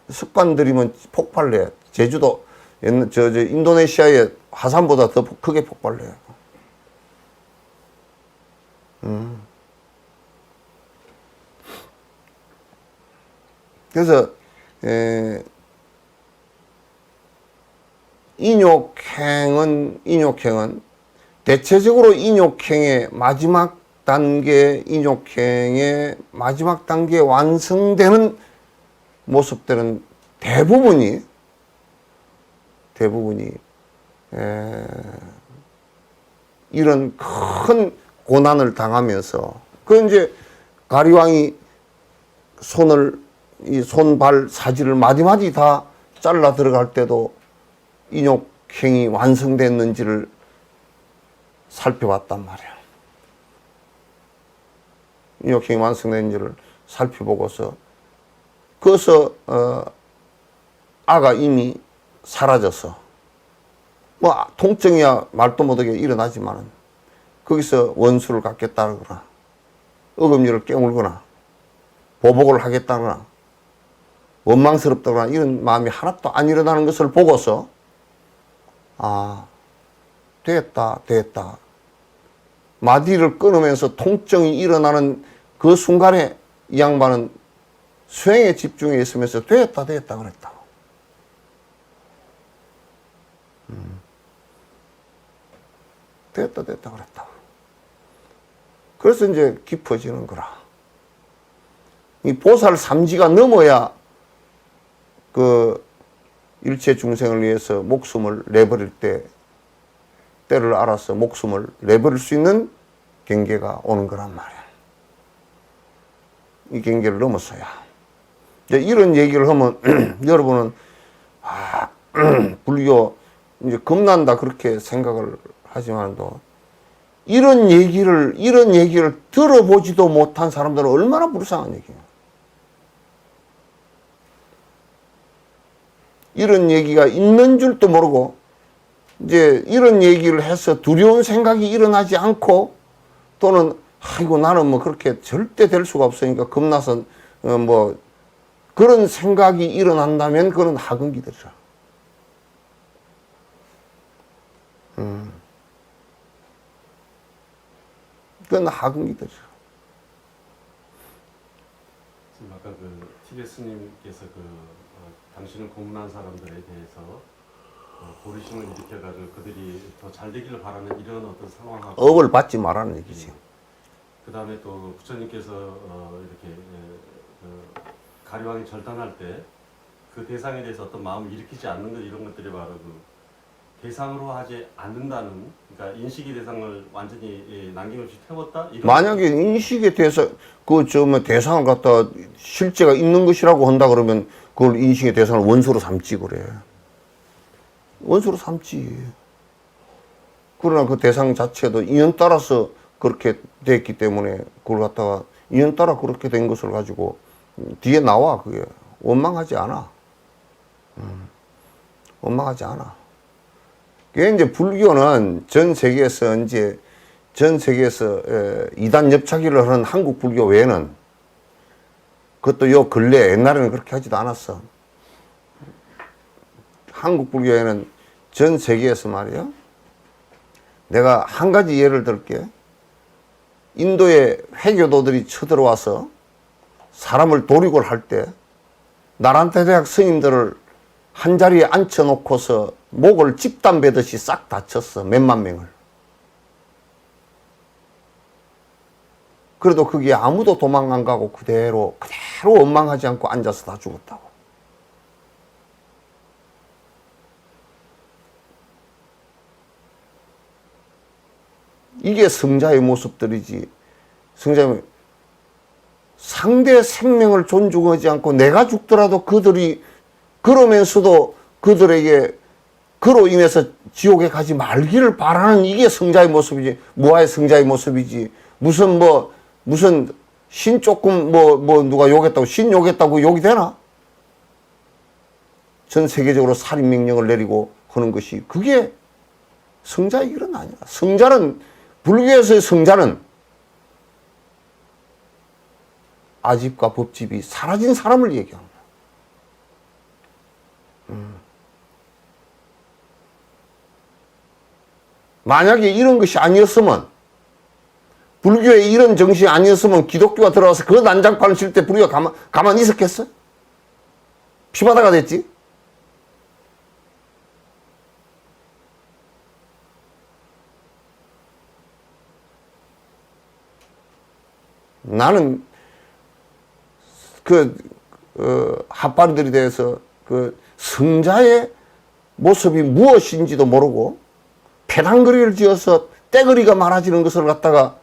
습관 들이면 폭발내. 제주도 옛날 저 인도네시아의 화산보다 더 크게 폭발내요. 그래서 인욕행은 대체적으로 인욕행의 마지막 단계, 인욕행의 마지막 단계에 완성되는 모습들은 대부분이 이런 큰 고난을 당하면서 그 이제 가리왕이 이 손발 사지를 마디마디 다 잘라 들어갈 때도 인욕행이 완성됐는지를 살펴봤단 말이야. 인욕행이 완성됐는지를 살펴보고서 그래서 아가 이미 사라져서 뭐 통증이야 말도 못하게 일어나지만은 거기서 원수를 갖겠다거나 어금니를 깨물거나 보복을 하겠다거나 원망스럽다거나 이런 마음이 하나도 안 일어나는 것을 보고서 아 됐다 마디를 끊으면서 통증이 일어나는 그 순간에 이 양반은 수행에 집중해 있으면서 됐다 그랬다고. 됐다 그랬다고. 그래서 이제 깊어지는 거라. 이 보살 삼지가 넘어야 그 일체 중생을 위해서 목숨을 내버릴 때를 알아서 목숨을 내버릴 수 있는 경계가 오는 거란 말이야. 이 경계를 넘어서야. 이제 이런 얘기를 하면 여러분은 불교 이제 겁난다 그렇게 생각을 하지만도 이런 얘기를 들어보지도 못한 사람들은 얼마나 불쌍한 얘기예요. 이런 얘기가 있는 줄도 모르고 이제 이런 얘기를 해서 두려운 생각이 일어나지 않고 또는 아이고 나는 뭐 그렇게 절대 될 수가 없으니까 겁나서 뭐 그런 생각이 일어난다면 그건 하근기들이라. 그건 하근기들이라. 지금 아까 그 티베 스님께서 당신을 고문한 사람들에 대해서 보리심을 일으켜가지고 그들이 더 잘 되기를 바라는 이런 어떤 상황하고 업을 받지 말라는 얘기지. 그 다음에 또 부처님께서 이렇게 가리왕이 절단할 때 그 대상에 대해서 어떤 마음을 일으키지 않는 것 이런 것들이 바로 그 대상으로 하지 않는다는 그러니까 인식의 대상을 완전히 남김없이 태웠다. 이런 만약에 인식에 대해서 뭐 대상을 갖다 실제가 있는 것이라고 한다 그러면 그걸 인식의 대상을 원수로 삼지 그래. 원수로 삼지. 그러나 그 대상 자체도 인연 따라서 그렇게 됐기 때문에 그걸 갖다가 인연 따라 그렇게 된 것을 가지고 뒤에 나와 그게 원망하지 않아. 원망하지 않아. 그게 이제 불교는 전 세계에서 이단 엽차기를 하는 한국 불교 외에는 그것도 요 근래 옛날에는 그렇게 하지도 않았어. 한국 불교에는 전 세계에서 말이야. 내가 한 가지 예를 들게. 인도의 회교도들이 쳐들어와서 사람을 도륙을 할 때 나란테 대학 스님들을 한 자리에 앉혀놓고서 목을 집단 베듯이 싹 다쳤어. 몇만 명을. 그래도 거기에 아무도 도망 안 가고 그대로 원망하지 않고 앉아서 다 죽었다고. 이게 성자의 모습들이지. 성자의 상대 생명을 존중하지 않고 내가 죽더라도 그들이 그러면서도 그들에게 그로 인해서 지옥에 가지 말기를 바라는 이게 성자의 모습이지. 무아의 성자의 모습이지. 무슨 신 조금 누가 욕했다고 신 욕했다고 욕이 되나? 전 세계적으로 살인 명령을 내리고 하는 것이 그게 성자의 길은 아니야. 성자는, 불교에서의 성자는 아집과 법집이 사라진 사람을 얘기합니다. 만약에 이런 것이 아니었으면, 불교의 이런 정신이 아니었으면 기독교가 들어와서 그 난장판을 칠 때 불교가 가만히 있었겠어? 피바다가 됐지? 나는 핫바리들에 대해서 그 성자의 모습이 무엇인지도 모르고 패당거리를 지어서 떼거리가 많아지는 것을 갖다가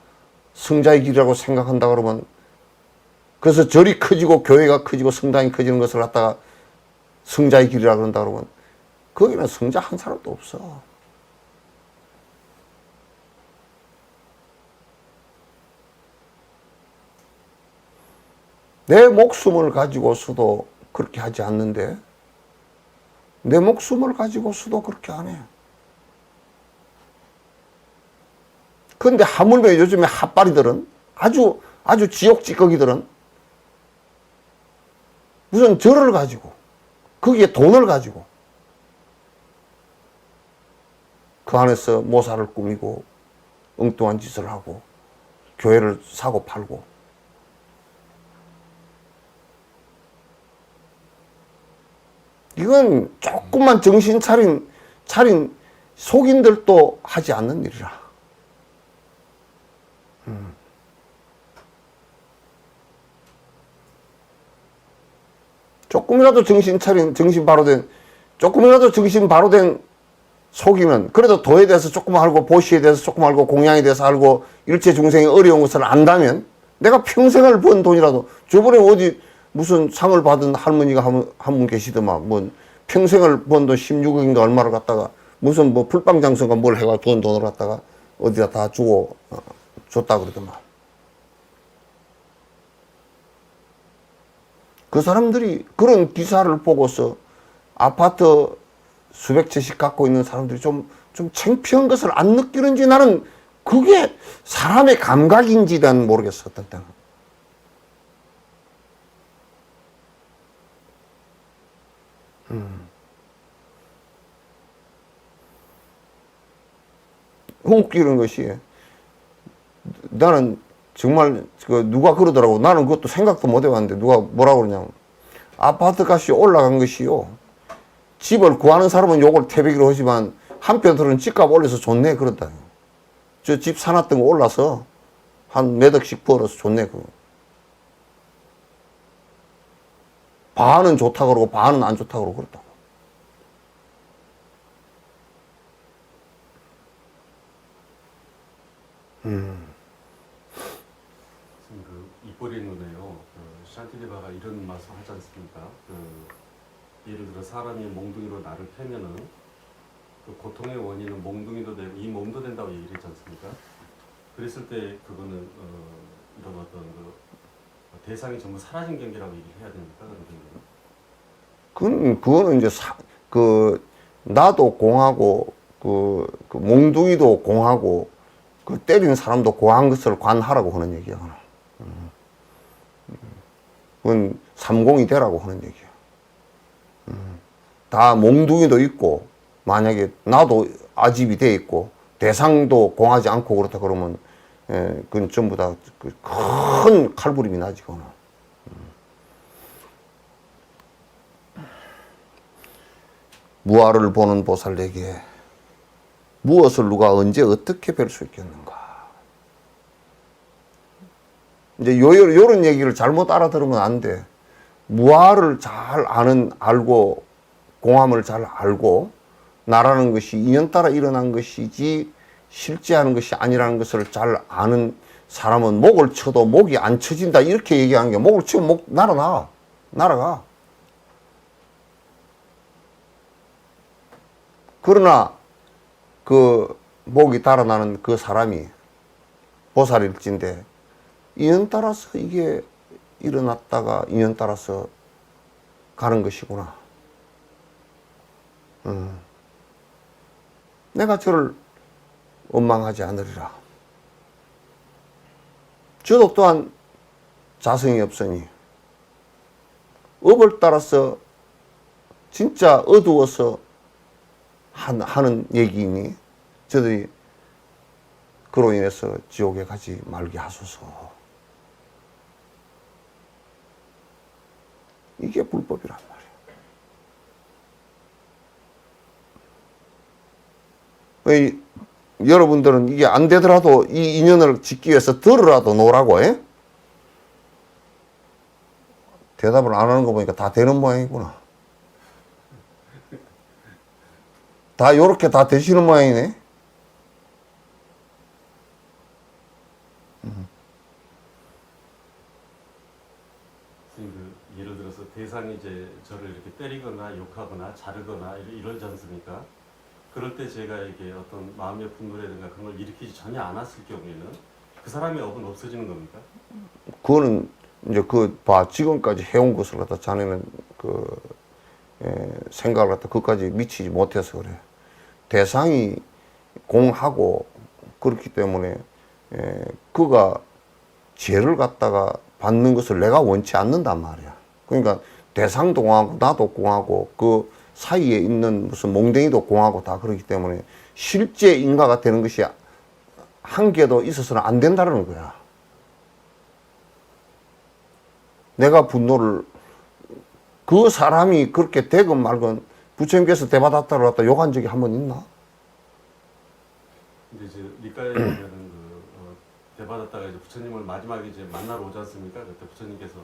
성자의 길이라고 생각한다 그러면, 그래서 절이 커지고 교회가 커지고 성당이 커지는 것을 갖다가 성자의 길이라고 그런다 그러면 거기는 성자 한 사람도 없어. 내 목숨을 가지고서도 그렇게 하지 않는데, 내 목숨을 가지고서도 그렇게 안 해. 그런데 하물며 요즘에 핫바리들은, 아주 지옥 찌꺼기들은 무슨 절을 가지고, 거기에 돈을 가지고 그 안에서 모사를 꾸미고 엉뚱한 짓을 하고 교회를 사고 팔고, 이건 조금만 정신 차린 속인들도 하지 않는 일이라. 조금이라도 정신 바로 된 속이면, 그래도 도에 대해서 조금 알고 보시에 대해서 조금 알고 공양에 대해서 알고 일체 중생의 어려운 것을 안다면, 내가 평생을 번 돈이라도, 저번에 어디 무슨 상을 받은 할머니가 한 분 계시더만, 뭐 평생을 번 돈 16억인가 얼마를 갖다가 무슨 뭐 풀빵장선가 뭘 해가 번 돈을 갖다가 어디다 다 주고 줬다 그러더만. 그 사람들이 그런 기사를 보고서 아파트 수백 채씩 갖고 있는 사람들이 좀 창피한 것을 안 느끼는지, 나는 그게 사람의 감각인지 난 모르겠어, 어떤 때는. 웃기는 것이, 나는 정말 누가 그러더라고. 나는 그것도 생각도 못 해봤는데 누가 뭐라고 그러냐면, 아파트 값이 올라간 것이요, 집을 구하는 사람은 욕을 태백이로 하지만 한편으로는 집값 올려서 좋네 그런다. 저 집 사놨던 거 올라서 한 몇 억씩 벌어서 좋네. 그거 반은 좋다고 그러고 반은 안 좋다고 그러고 그렇다고. 그 입꼬리 눈에요. 샨틸리바가 이런 말씀 하지 않습니까? 예를 들어 사람이 몽둥이로 나를 패면은 그 고통의 원인은 몽둥이도 되고 이 몸도 된다고 얘기를 했지 않습니까? 그랬을 때 그거는 이런 어떤 대상이 전부 사라진 경계라고 얘기를 해야 됩니까? 그런 경우는? 그거는 이제 나도 공하고 그 몽둥이도 공하고 그 때리는 사람도 공한 것을 관하라고 하는 얘기야. 그건 삼공이 되라고 하는 얘기야. 다 몽둥이도 있고, 만약에 나도 아집이 돼 있고 대상도 공하지 않고 그렇다 그러면, 그건 전부 다 큰 칼부림이 나지. 그거는. 무아를 보는 보살에게 무엇을 누가 언제 어떻게 뵐 수 있겠는가. 이제 요런 얘기를 잘못 알아들으면 안 돼. 무아를 잘 알고 공함을 잘 알고, 나라는 것이 인연 따라 일어난 것이지 실제하는 것이 아니라는 것을 잘 아는 사람은 목을 쳐도 목이 안 쳐진다 이렇게 얘기하는 게, 목을 치면 목 날아가. 그러나 그 목이 달아나는 그 사람이 보살일진데, 인연 따라서 이게 일어났다가 인연 따라서 가는 것이구나. 내가 저를 원망하지 않으리라. 저도 또한 자성이 없으니 업을 따라서 진짜 어두워서 하는 얘기이니 저들이 그로 인해서 지옥에 가지 말게 하소서. 이게 불법이란 말이에요. 여러분들은 이게 안 되더라도 이 인연을 짓기 위해서 들으라도 놓으라고, 에? 대답을 안 하는 거 보니까 다 되는 모양이구나. 다 요렇게 다 되시는 모양이네. 예를 들어서 대상이 이제 저를 이렇게 때리거나 욕하거나 자르거나 이러지 않습니까? 그럴 때 제가 이게 어떤 마음의 분노라든가 그런 걸 일으키지 전혀 않았을 경우에는 그 사람의 업은 없어지는 겁니까? 그거는 이제 지금까지 해온 것을 갖다 자네는 생각을 갖다 그까지 미치지 못해서 그래. 대상이 공하고 그렇기 때문에 그가 죄를 갖다가 받는 것을 내가 원치 않는단 말이야. 그러니까 대상도 공하고 나도 공하고 그 사이에 있는 무슨 몽댕이도 공하고 다 그렇기 때문에 실제 인가가 되는 것이 한 개도 있어서는 안 된다는 거야. 내가 분노를 그 사람이 그렇게 되건 말건 부처님께서 대받았다고 갖다 욕한 적이 한 번 있나? 근데 이제 니까에 보면은 대받았다가 이제 부처님을 마지막에 이제 만나러 오지 않습니까? 그때 부처님께서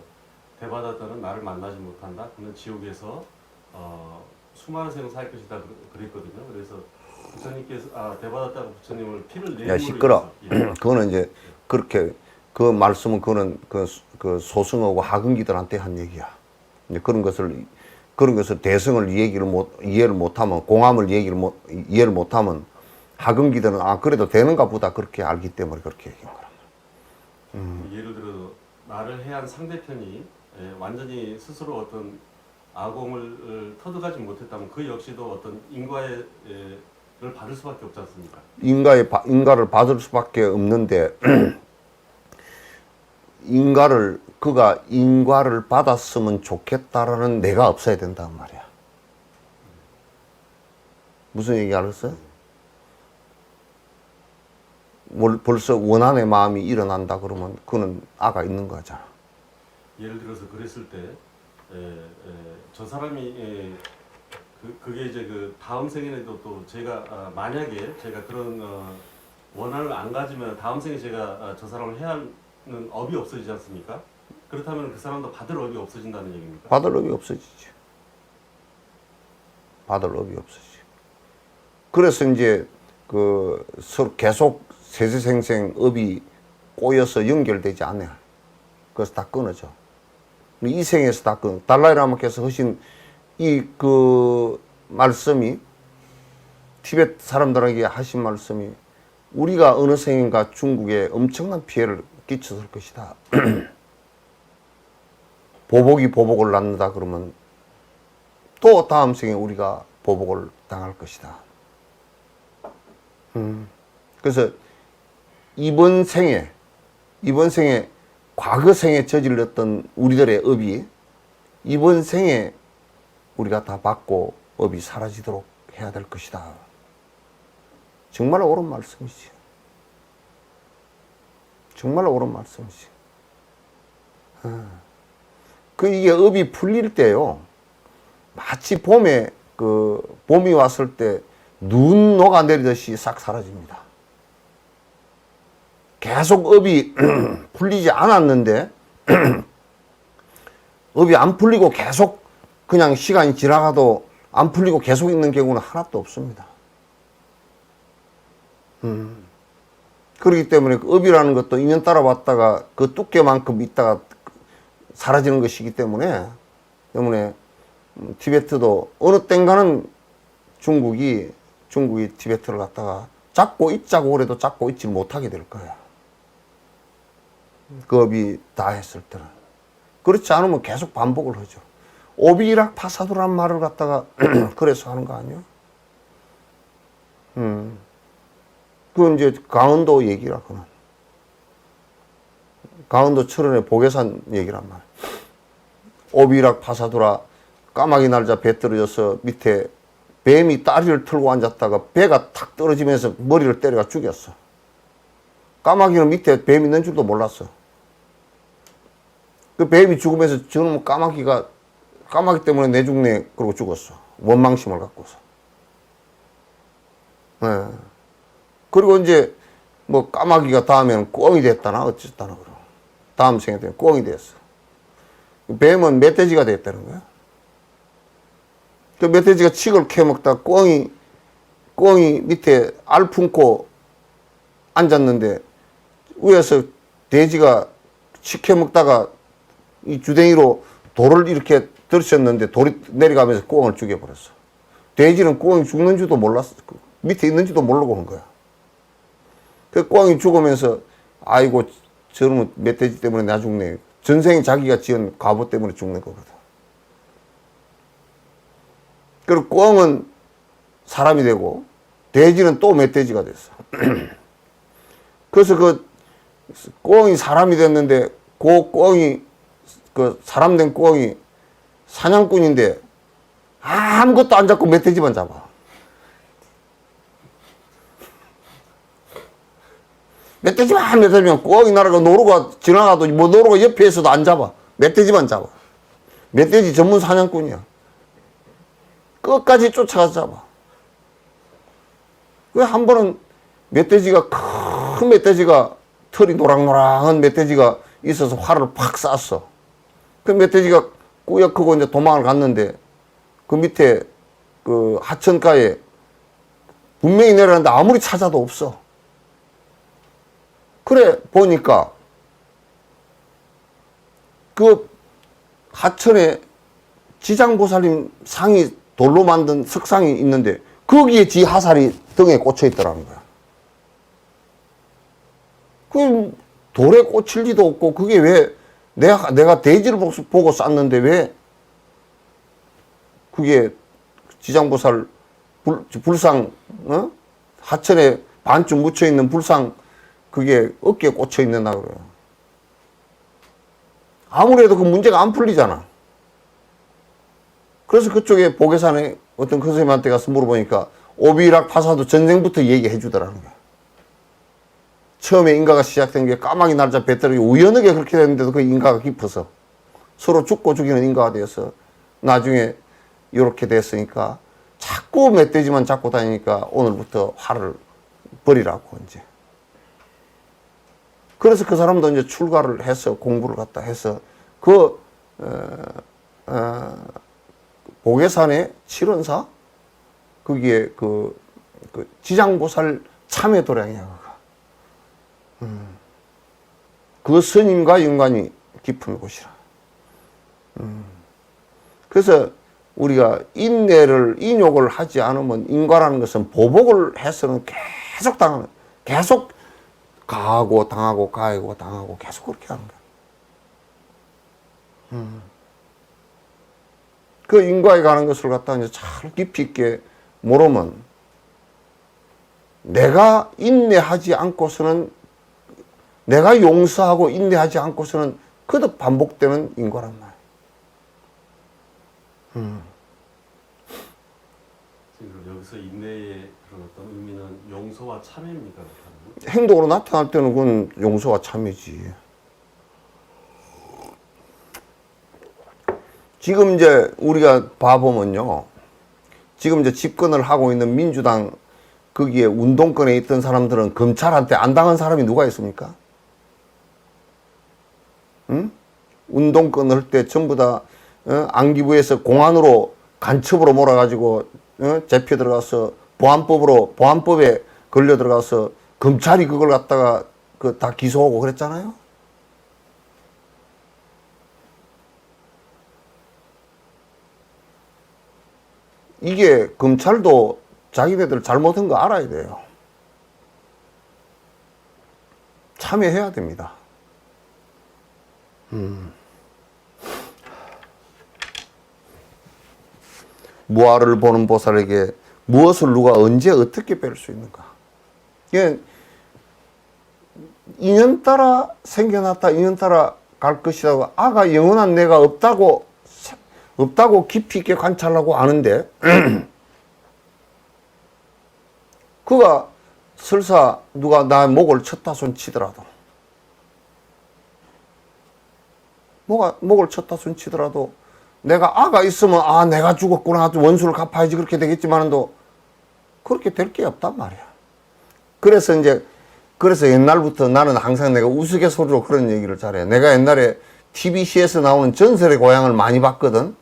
대받았다는 나를 만나지 못한다. 그는 지옥에서 수많은 생을 살 것이다 그랬거든요. 그래서 부처님께서 대받았다가 부처님을 피를 내는 야 시끄러. 그거는 이제 그렇게 그 말씀은 그거는 그 소승하고 하근기들한테 한 얘기야. 이제 그런 것을 대승을 이해를 못하면 공함을 이해를 못하면 하근기들은 그래도 되는가 보다 그렇게 알기 때문에 그렇게 얘기한 거란 말이야. 예를 들어 나를 해한 상대편이 완전히 스스로 어떤 아공을 터득하지 못했다면 그 역시도 어떤 인과를 받을 수밖에 없지 않습니까? 인가를 받을 수밖에 없는데 그가 인과를 받았으면 좋겠다라는 내가 없어야 된단 말이야. 무슨 얘기 알았어? 벌써 원한의 마음이 일어난다 그러면 그는 아가 있는 거잖아. 예를 들어서 그랬을 때 저 사람이 그게 이제 그 다음 생에도 또 제가 만약에 제가 그런 원한을 안 가지면 다음 생에 제가 저 사람을 해야 하는 업이 없어지지 않습니까? 그렇다면 그 사람도 받을 업이 없어진다는 얘기입니까? 받을 업이 없어지지. 받을 업이 없어지지. 그래서 이제 서로 계속 세세생생 업이 꼬여서 연결되지 않아요. 그래서 다 끊어져. 이 생에서 다 끊어. 달라이라마께서 하신 말씀이 티베트 사람들에게 하신 말씀이 우리가 어느 생인가 중국에 엄청난 피해를 끼쳤을 것이다. 보복이 보복을 낳는다 그러면 또 다음 생에 우리가 보복을 당할 것이다. 그래서 이번 생에 과거 생에 저질렀던 우리들의 업이 이번 생에 우리가 다 받고 업이 사라지도록 해야 될 것이다. 정말 옳은 말씀이지. 정말 옳은 말씀이지. 이게 업이 풀릴 때요. 마치 봄이 왔을 때 눈 녹아내리듯이 싹 사라집니다. 계속 업이 풀리지 않았는데 업이 안 풀리고 계속 그냥 시간이 지나가도 안 풀리고 계속 있는 경우는 하나도 없습니다. 그렇기 때문에 업이라는 것도 인연 따라 왔다가 그 두께만큼 있다가 사라지는 것이기 때문에 티베트도 어느 땐가는 중국이 티베트를 갖다가 잡고 있자고 그래도 잡고 있지 못하게 될 거야. 그 업이 다 했을 때는. 그렇지 않으면 계속 반복을 하죠. 오비락 파사두란 말을 갖다가 그래서 하는 거 아니야? 그건 이제 강원도 얘기라, 그는. 강원도 철원의 보계산 얘기란 말이야. 오비락 파사두라 까마귀 날자 배 떨어져서 밑에 뱀이 다리를 틀고 앉았다가 배가 탁 떨어지면서 머리를 때려가 죽였어. 까마귀는 밑에 뱀이 있는 줄도 몰랐어. 그 뱀이 죽으면서 저놈 까마귀 때문에 내 죽네 그러고 죽었어. 원망심을 갖고서. 네. 그리고 이제 뭐 까마귀가 다음에는 꿩이 됐다나 어쨌다나 그러고 다음 생에 되면 꿩이 됐어. 뱀은 멧돼지가 됐다는 거야. 그 멧돼지가 칡을 캐먹다 꿩이 밑에 알 품고 앉았는데 위에서 돼지가 칡 캐먹다가 이 주댕이로 돌을 이렇게 들쳤는데 돌이 내려가면서 꿩을 죽여버렸어. 돼지는 꿩이 죽는 줄도 몰랐어. 밑에 있는지도 모르고 한 거야. 그 꿩이 죽으면서 아이고 저놈은 멧돼지 때문에 나 죽네. 전생에 자기가 지은 과보 때문에 죽는 거거든. 그리고 꿩은 사람이 되고 돼지는 또 멧돼지가 됐어. 그래서 그 꿩이 사람이 됐는데 그 꿩이 그 사람 된 꿩이 사냥꾼인데 아무것도 안 잡고 멧돼지만 잡아. 멧돼지면 꿩이 날아가 노루가 지나가도 뭐 노루가 옆에 있어도 안 잡아. 멧돼지만 잡아. 멧돼지 전문 사냥꾼이야. 끝까지 쫓아가서 잡아. 그 한 번은 큰 멧돼지가 털이 노랑노랑한 멧돼지가 있어서 활을 팍 쐈어. 그 멧돼지가 꾸역하고 이제 도망을 갔는데 그 밑에 그 하천가에 분명히 내려갔는데 아무리 찾아도 없어. 그래 보니까 그 하천에 지장보살님 상이 돌로 만든 석상이 있는데 거기에 지 하살이 등에 꽂혀 있더라는 거야. 그 돌에 꽂힐 리도 없고 그게 왜 내가 돼지를 보고 쐈는데 왜 그게 지장보살 불상 하천에 반쯤 묻혀 있는 불상 그게 어깨에 꽂혀 있는다 그래요. 아무래도 그 문제가 안 풀리잖아. 그래서 그쪽에 보계산에 어떤 큰 선생님한테 가서 물어보니까 오비락 파사도 전쟁부터 얘기해 주더라는 거야. 처음에 인가가 시작된 게 까마귀 날자 배터리 우연하게 그렇게 됐는데도 그 인가가 깊어서 서로 죽고 죽이는 인가가 되어서 나중에 이렇게 됐으니까 자꾸 멧돼지만 잡고 다니니까 오늘부터 활을 버리라고 이제. 그래서 그 사람도 이제 출가를 해서 공부를 갖다 해서 그 보계산의 칠원사 거기에 그 지장보살 참회 도량이야. 그 스님과 연관이 깊은 곳이라. 그래서 우리가 인욕을 하지 않으면 인과라는 것은 보복을 해서는 계속 가하고 당하고 가하고 당하고 계속 그렇게 하는 거야. 그 인과에 가는 것을 갖다 이제 잘 깊이 있게 모르면 내가 인내하지 않고서는 내가 용서하고 인내하지 않고서는 거듭 반복되는 인과란 말이야. 지금 여기서 인내의 그런 어떤 의미는 용서와 참회입니까? 행동으로 나타날 때는 그건 용서와 참회지. 지금 이제 우리가 봐보면요. 지금 이제 집권을 하고 있는 민주당 거기에 운동권에 있던 사람들은 검찰한테 안 당한 사람이 누가 있습니까? 응? 운동권을 할 때 전부 다 안기부에서 공안으로 간첩으로 몰아가지고 잡혀 들어가서 보안법에 걸려 들어가서 검찰이 그걸 갖다가 다 기소하고 그랬잖아요. 이게 검찰도 자기네들 잘못한 거 알아야 돼요. 참여해야 됩니다. 무아를 보는 보살에게 무엇을 누가 언제 어떻게 뺄 수 있는가. 이게 인연 따라 생겨났다, 인연 따라 갈 것이라고, 아가 영원한 내가 없다고 깊이 있게 관찰하고 아는데, 그가 설사 누가 나 목을 쳤다 손 치더라도, 목을 쳤다 손 치더라도, 내가 아가 있으면, 아, 내가 죽었구나, 원수를 갚아야지, 그렇게 되겠지만도, 그렇게 될 게 없단 말이야. 그래서 옛날부터 나는 항상 내가 우스갯소리로 그런 얘기를 잘해. 내가 옛날에 TBC에서 나오는 전설의 고향을 많이 봤거든.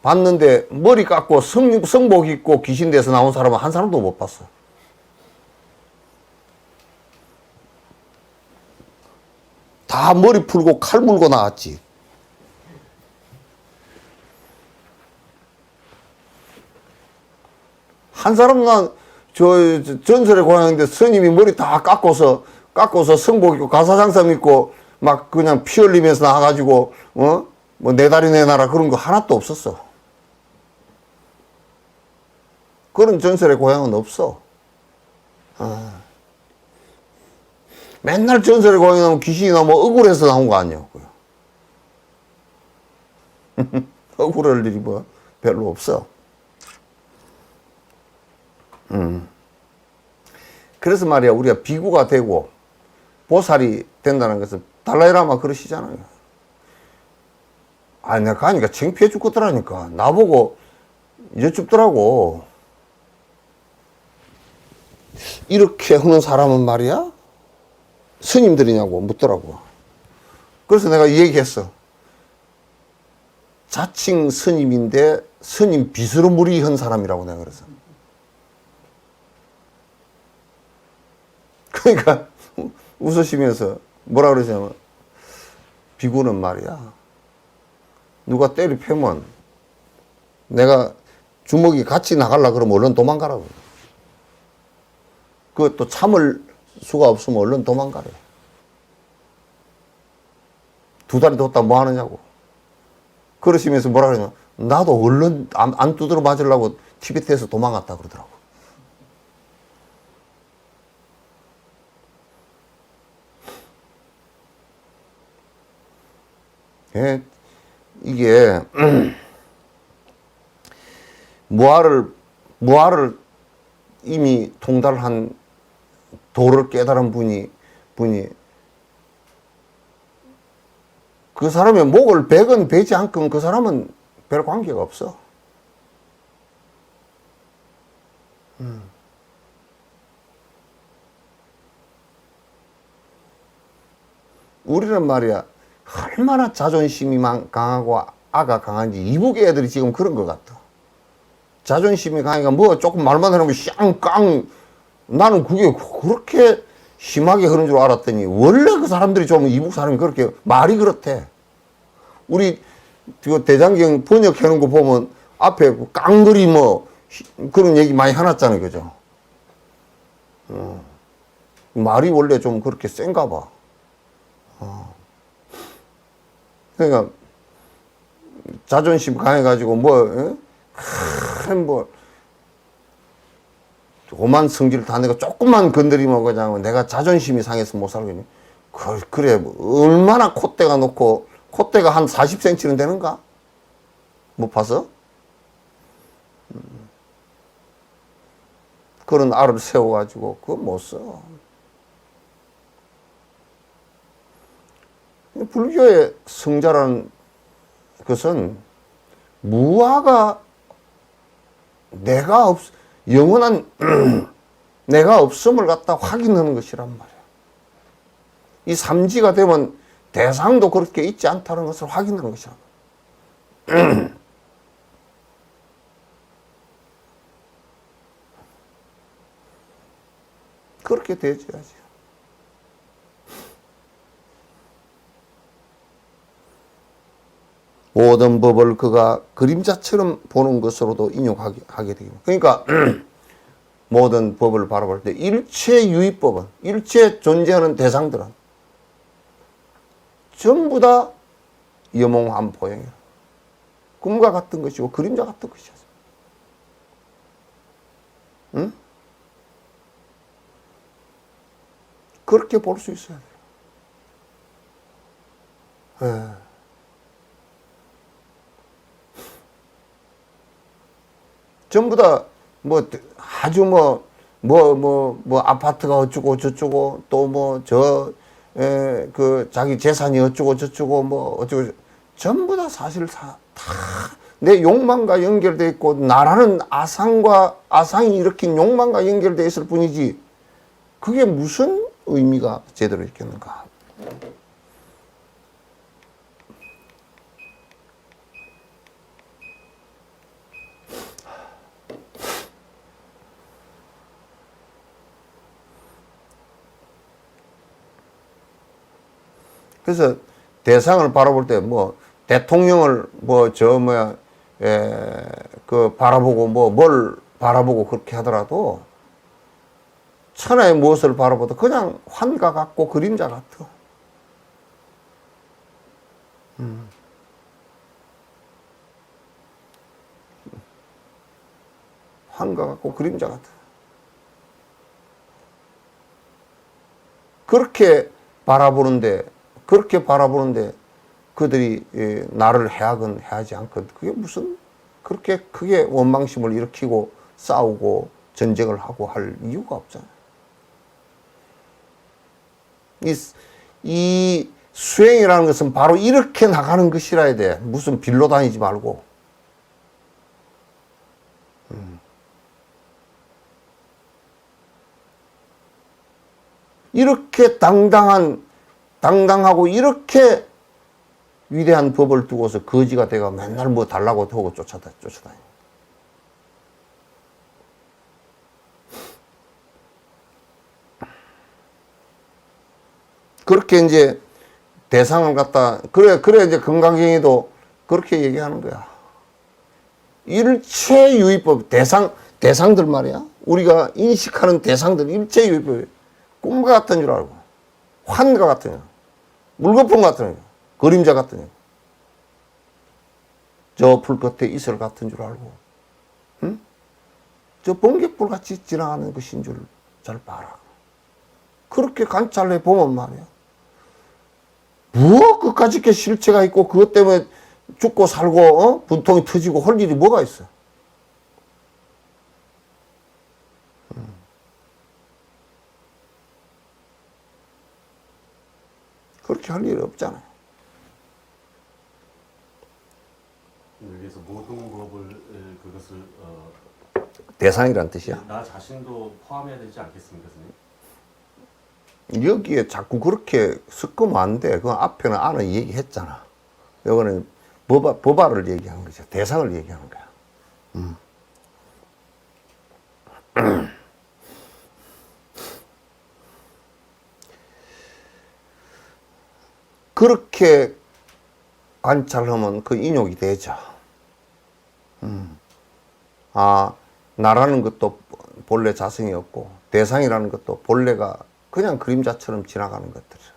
봤는데 머리 깎고 성복 입고 귀신 돼서 나온 사람은 한 사람도 못 봤어. 다 머리 풀고 칼 물고 나왔지. 한 사람은 전설의 고향인데 스님이 머리 다 깎고서 성복 입고 가사장삼 입고 막 그냥 피 흘리면서 나와가지고 뭐 내 다리 내놔라 그런 거 하나도 없었어. 그런 전설의 고향은 없어. 맨날 전설의 고향이 나오면 귀신이 나오면 억울해서 나온 거 아니야. 억울할 일이 뭐 별로 없어. 그래서 말이야, 우리가 비구가 되고 보살이 된다는 것은 달라이라마 그러시잖아요. 아니, 내가 가니까 창피해 죽겠더라니까. 나보고 여쭙더라고. 이렇게 하는 사람은 말이야? 스님들이냐고 묻더라고. 그래서 내가 이 얘기했어. 자칭 스님인데 스님 빚으로 무리한 사람이라고 내가 그랬어. 그러니까 웃으시면서 뭐라 그러냐면, 비구는 말이야, 누가 때리 패면 내가 주먹이 같이 나가려 그러면 얼른 도망가라고. 그것도 참을 수가 없으면 얼른 도망가래. 두 다리 뒀다 뭐 하느냐고. 그러시면서 뭐라 그러냐면, 나도 얼른 안 두드려 맞으려고 티베트에서 도망갔다 그러더라고. 예, 이게 무아를 이미 통달한 도를 깨달은 분이 그 사람의 목을 베건 베지 않건 그 사람은 별 관계가 없어. 우리는 말이야, 얼마나 자존심이 강하고 아가 강한지 이북의 애들이 지금 그런 것 같아. 자존심이 강하니까 뭐 조금 말만 하면 쌍깡. 나는 그게 그렇게 심하게 흐른 줄 알았더니 원래 그 사람들이 좀 이북 사람이 그렇게 말이 그렇대. 우리 대장경 번역해 놓은 거 보면 앞에 깡그리 뭐 그런 얘기 많이 해놨잖아요. 그죠? 말이 원래 좀 그렇게 센가 봐. 그러니까 자존심 강해가지고 뭐 오만 성질 다 내가 조금만 건드리면 그냥 내가 자존심이 상해서 못 살겠니? 그래 얼마나 콧대가 높고 콧대가 한 40cm는 되는가? 못 봐서? 그런 알을 세워가지고 그거 못 써. 불교의 성자라는 것은 무아가 영원한 내가 없음을 갖다 확인하는 것이란 말이야. 이 삼지가 되면 대상도 그렇게 있지 않다는 것을 확인하는 것이란 말이야. 그렇게 되어야지. 모든 법을 그가 그림자처럼 보는 것으로도 인용하게 되겠습니다. 그러니까 모든 법을 바라볼 때 일체유의법은, 일체 존재하는 대상들은 전부 다 여몽한 보형이라. 꿈과 같은 것이고 그림자 같은 것이었습니다. 응? 그렇게 볼 수 있어야 돼요. 예. 전부 다, 뭐, 아주 아파트가 어쩌고 저쩌고, 또 자기 재산이 어쩌고 저쩌고, 어쩌고, 전부 다 사실 다 내 욕망과 연결되어 있고, 나라는 아상이 일으킨 욕망과 연결되어 있을 뿐이지, 그게 무슨 의미가 제대로 있겠는가. 그래서 대상을 바라볼 때 대통령을 바라보고 뭘 바라보고 그렇게 하더라도 천하의 무엇을 바라보도 그냥 환과 같고 그림자 같아. 환과 같고 그림자 같아. 그렇게 바라보는데 그들이 나를 해하건 해하지 않건 그게 무슨 그렇게 크게 원망심을 일으키고 싸우고 전쟁을 하고 할 이유가 없잖아요. 이 수행이라는 것은 바로 이렇게 나가는 것이라야 돼. 무슨 빌로 다니지 말고. 이렇게 당당하고 이렇게 위대한 법을 두고서 거지가 돼가 맨날 달라고 하고 쫓아다니. 그렇게 이제 대상을 갖다, 그래 이제 건강경에도 그렇게 얘기하는 거야. 일체유의법, 대상들 말이야. 우리가 인식하는 대상들, 일체유의법. 꿈과 같은 줄 알고, 환과 같은 줄, 물거품 같은 줄, 그림자 같은 줄, 저 불 끝에 이슬 같은 줄 알고, 응? 저 번개불 같이 지나가는 것인 줄 잘 봐라. 그렇게 관찰해 보면 말이야. 그까짓 게 실체가 있고, 그것 때문에 죽고 살고, 분통이 터지고 할 일이 뭐가 있어? 그렇게 할 일이 없잖아요. 여기서 모든 법을 그것을 대상이란 뜻이야. 나 자신도 포함해야 되지 않겠습니까, 선생님? 여기에 자꾸 그렇게 섞으면 안 돼. 그 앞에는 안을 얘기했잖아. 이거는 법화를 얘기하는 거죠. 대상을 얘기하는 거야. 그렇게 관찰하면 그 인욕이 되죠. 나라는 것도 본래 자성이 없고, 대상이라는 것도 본래가 그냥 그림자처럼 지나가는 것들이죠.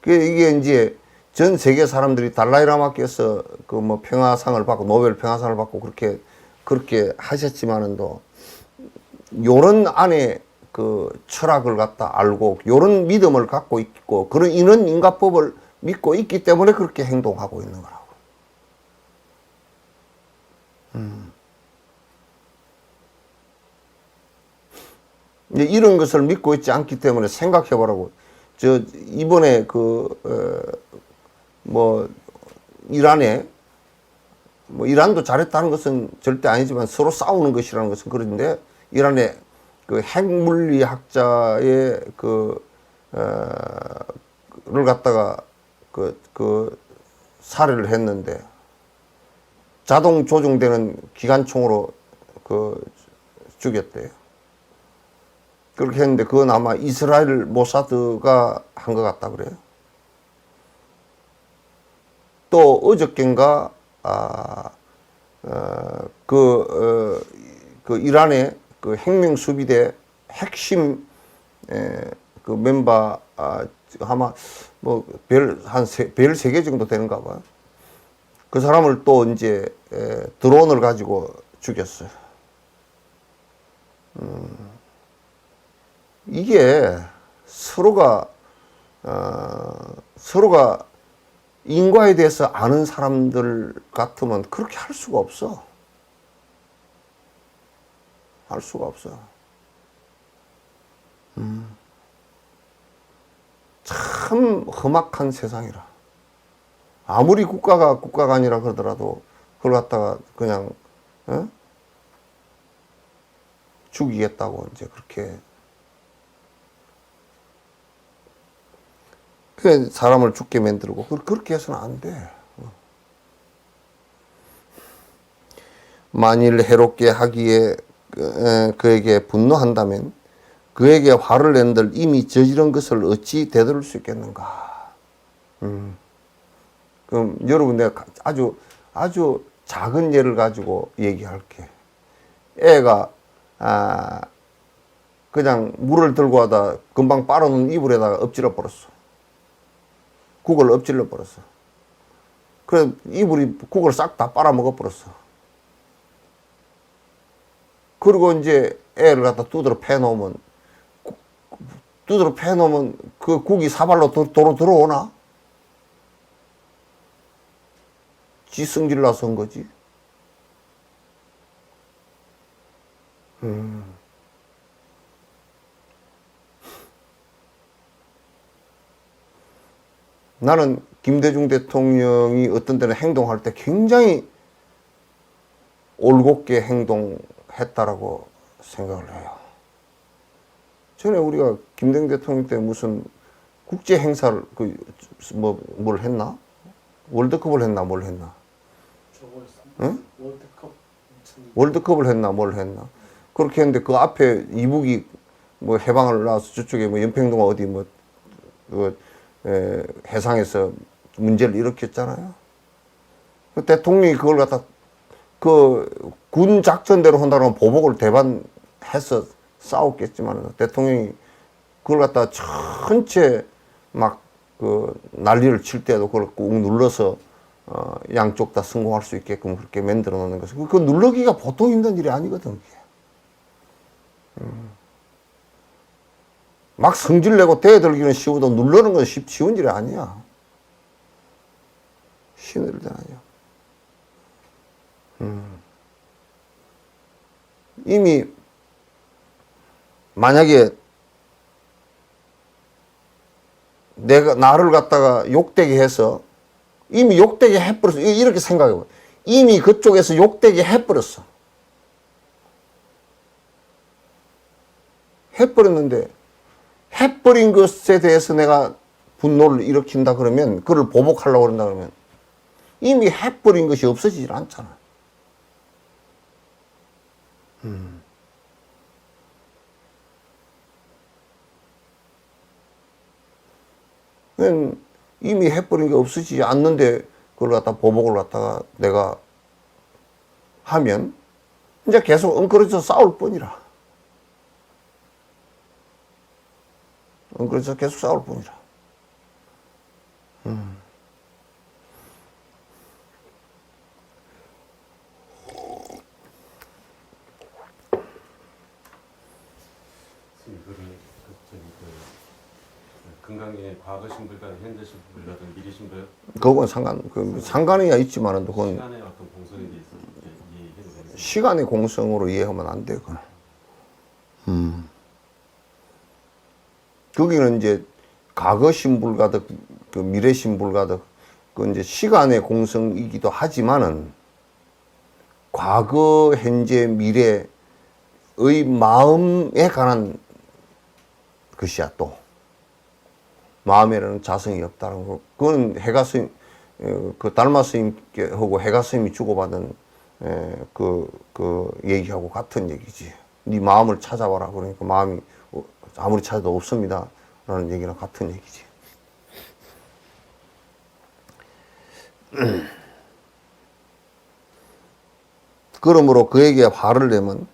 이게 이제 전 세계 사람들이 달라이라마께서 평화상을 받고, 노벨 평화상을 받고 그렇게 하셨지만은도, 요런 안에 그 철학을 갖다 알고 요런 믿음을 갖고 있고 이런 인과법을 믿고 있기 때문에 그렇게 행동하고 있는 거라고. 이런 것을 믿고 있지 않기 때문에 생각해보라고. 이번에 이란에 이란도 잘했다는 것은 절대 아니지만 서로 싸우는 것이라는 것은 그런데 이란에 그 핵물리학자의 를 갖다가 살해를 했는데 자동 조종되는 기관총으로 죽였대요. 그렇게 했는데 그건 아마 이스라엘 모사드가 한 것 같다 그래요. 또 어저께인가 이란의 핵명수비대 핵심 멤버 아마 별 3개 정도 되는가 봐요. 그 사람을 또 이제 드론을 가지고 죽였어요. 이게 서로가 인과에 대해서 아는 사람들 같으면 그렇게 할 수가 없어. 할 수가 없어. 참 험악한 세상이라. 아무리 국가가 아니라 그러더라도 그걸 갖다가 그냥 죽이겠다고 이제 그렇게 그 사람을 죽게 만들고 그렇게 해서는 안 돼. 만일 해롭게 하기에 그에게 분노한다면 그에게 화를 낸들 이미 저지른 것을 어찌 되돌릴 수 있겠는가? 그럼 여러분 내가 아주 작은 예를 가지고 얘기할게. 애가 그냥 물을 들고 하다 금방 빨아놓은 이불에다가 엎질러 버렸어. 국을 엎질러 버렸어. 그래 이불이 국을 싹 다 빨아먹어 버렸어. 그리고 이제 애를 갖다 두드러 패놓으면 그 국이 사발로 도로 들어오나? 지 성질 나서 한 거지. 나는 김대중 대통령이 어떤 때는 행동할 때 굉장히 올곧게 행동했다라고 생각을 해요. 전에 우리가 김대중 대통령 때 무슨 국제 행사를 뭘 했나? 월드컵을 했나 뭘 했나? 응? 월드컵을 했나 뭘 했나? 그렇게 했는데 그 앞에 이북이 뭐 해방을 나와서 저쪽에 뭐 연평도가 어디 해상에서 문제를 일으켰잖아요. 그 대통령이 그걸 갖다 그 군 작전대로 한다면 보복을 대반해서 싸웠겠지만 대통령이 그걸 갖다 전체 막 그 난리를 칠 때도 그걸 꾹 눌러서 양쪽 다 성공할 수 있게끔 그렇게 만들어 놓는 것은 그 누르기가 보통 힘든 일이 아니거든. 막 성질 내고 대들기는 쉬우도 누르는 건 쉬운 일이 아니야. 쉬운 일이 아니야. 이미 만약에 나를 갖다가 욕되게 해서 이미 욕되게 해버렸어. 이렇게 생각해봐. 이미 그쪽에서 욕되게 해버렸어. 해버렸는데 해버린 것에 대해서 내가 분노를 일으킨다 그러면 그걸 보복하려고 그런다 그러면 이미 해버린 것이 없어지질 않잖아. 이미 해버린 게 없어지지 않는데 그걸 갖다 보복을 갖다가 내가 하면 이제 계속 엉클어져 싸울 뿐이라. 엉클어져 계속 싸울 뿐이라. 금강의 과거 신불과는 현재 신불과는 미래 신불 그건 상관이야 있지만은 그건 시간의 어떤 공성에 대해서 이해해도 되겠습니다. 시간의 공성으로 이해하면 안 돼. 그건. 거기는 이제 과거 신불가득 그 미래 신불가득 그 이제 시간의 공성이기도 하지만은 과거 현재 미래의 마음에 관한 것이야 또. 마음에는 자성이 없다는 거. 그건 해가 스님, 그 달마 스님하고 해가 스님이 주고받은 그 얘기하고 같은 얘기지. 네 마음을 찾아봐라. 그러니까 마음이 아무리 찾아도 없습니다. 라는 얘기랑 같은 얘기지. 그러므로 그에게 화를 내면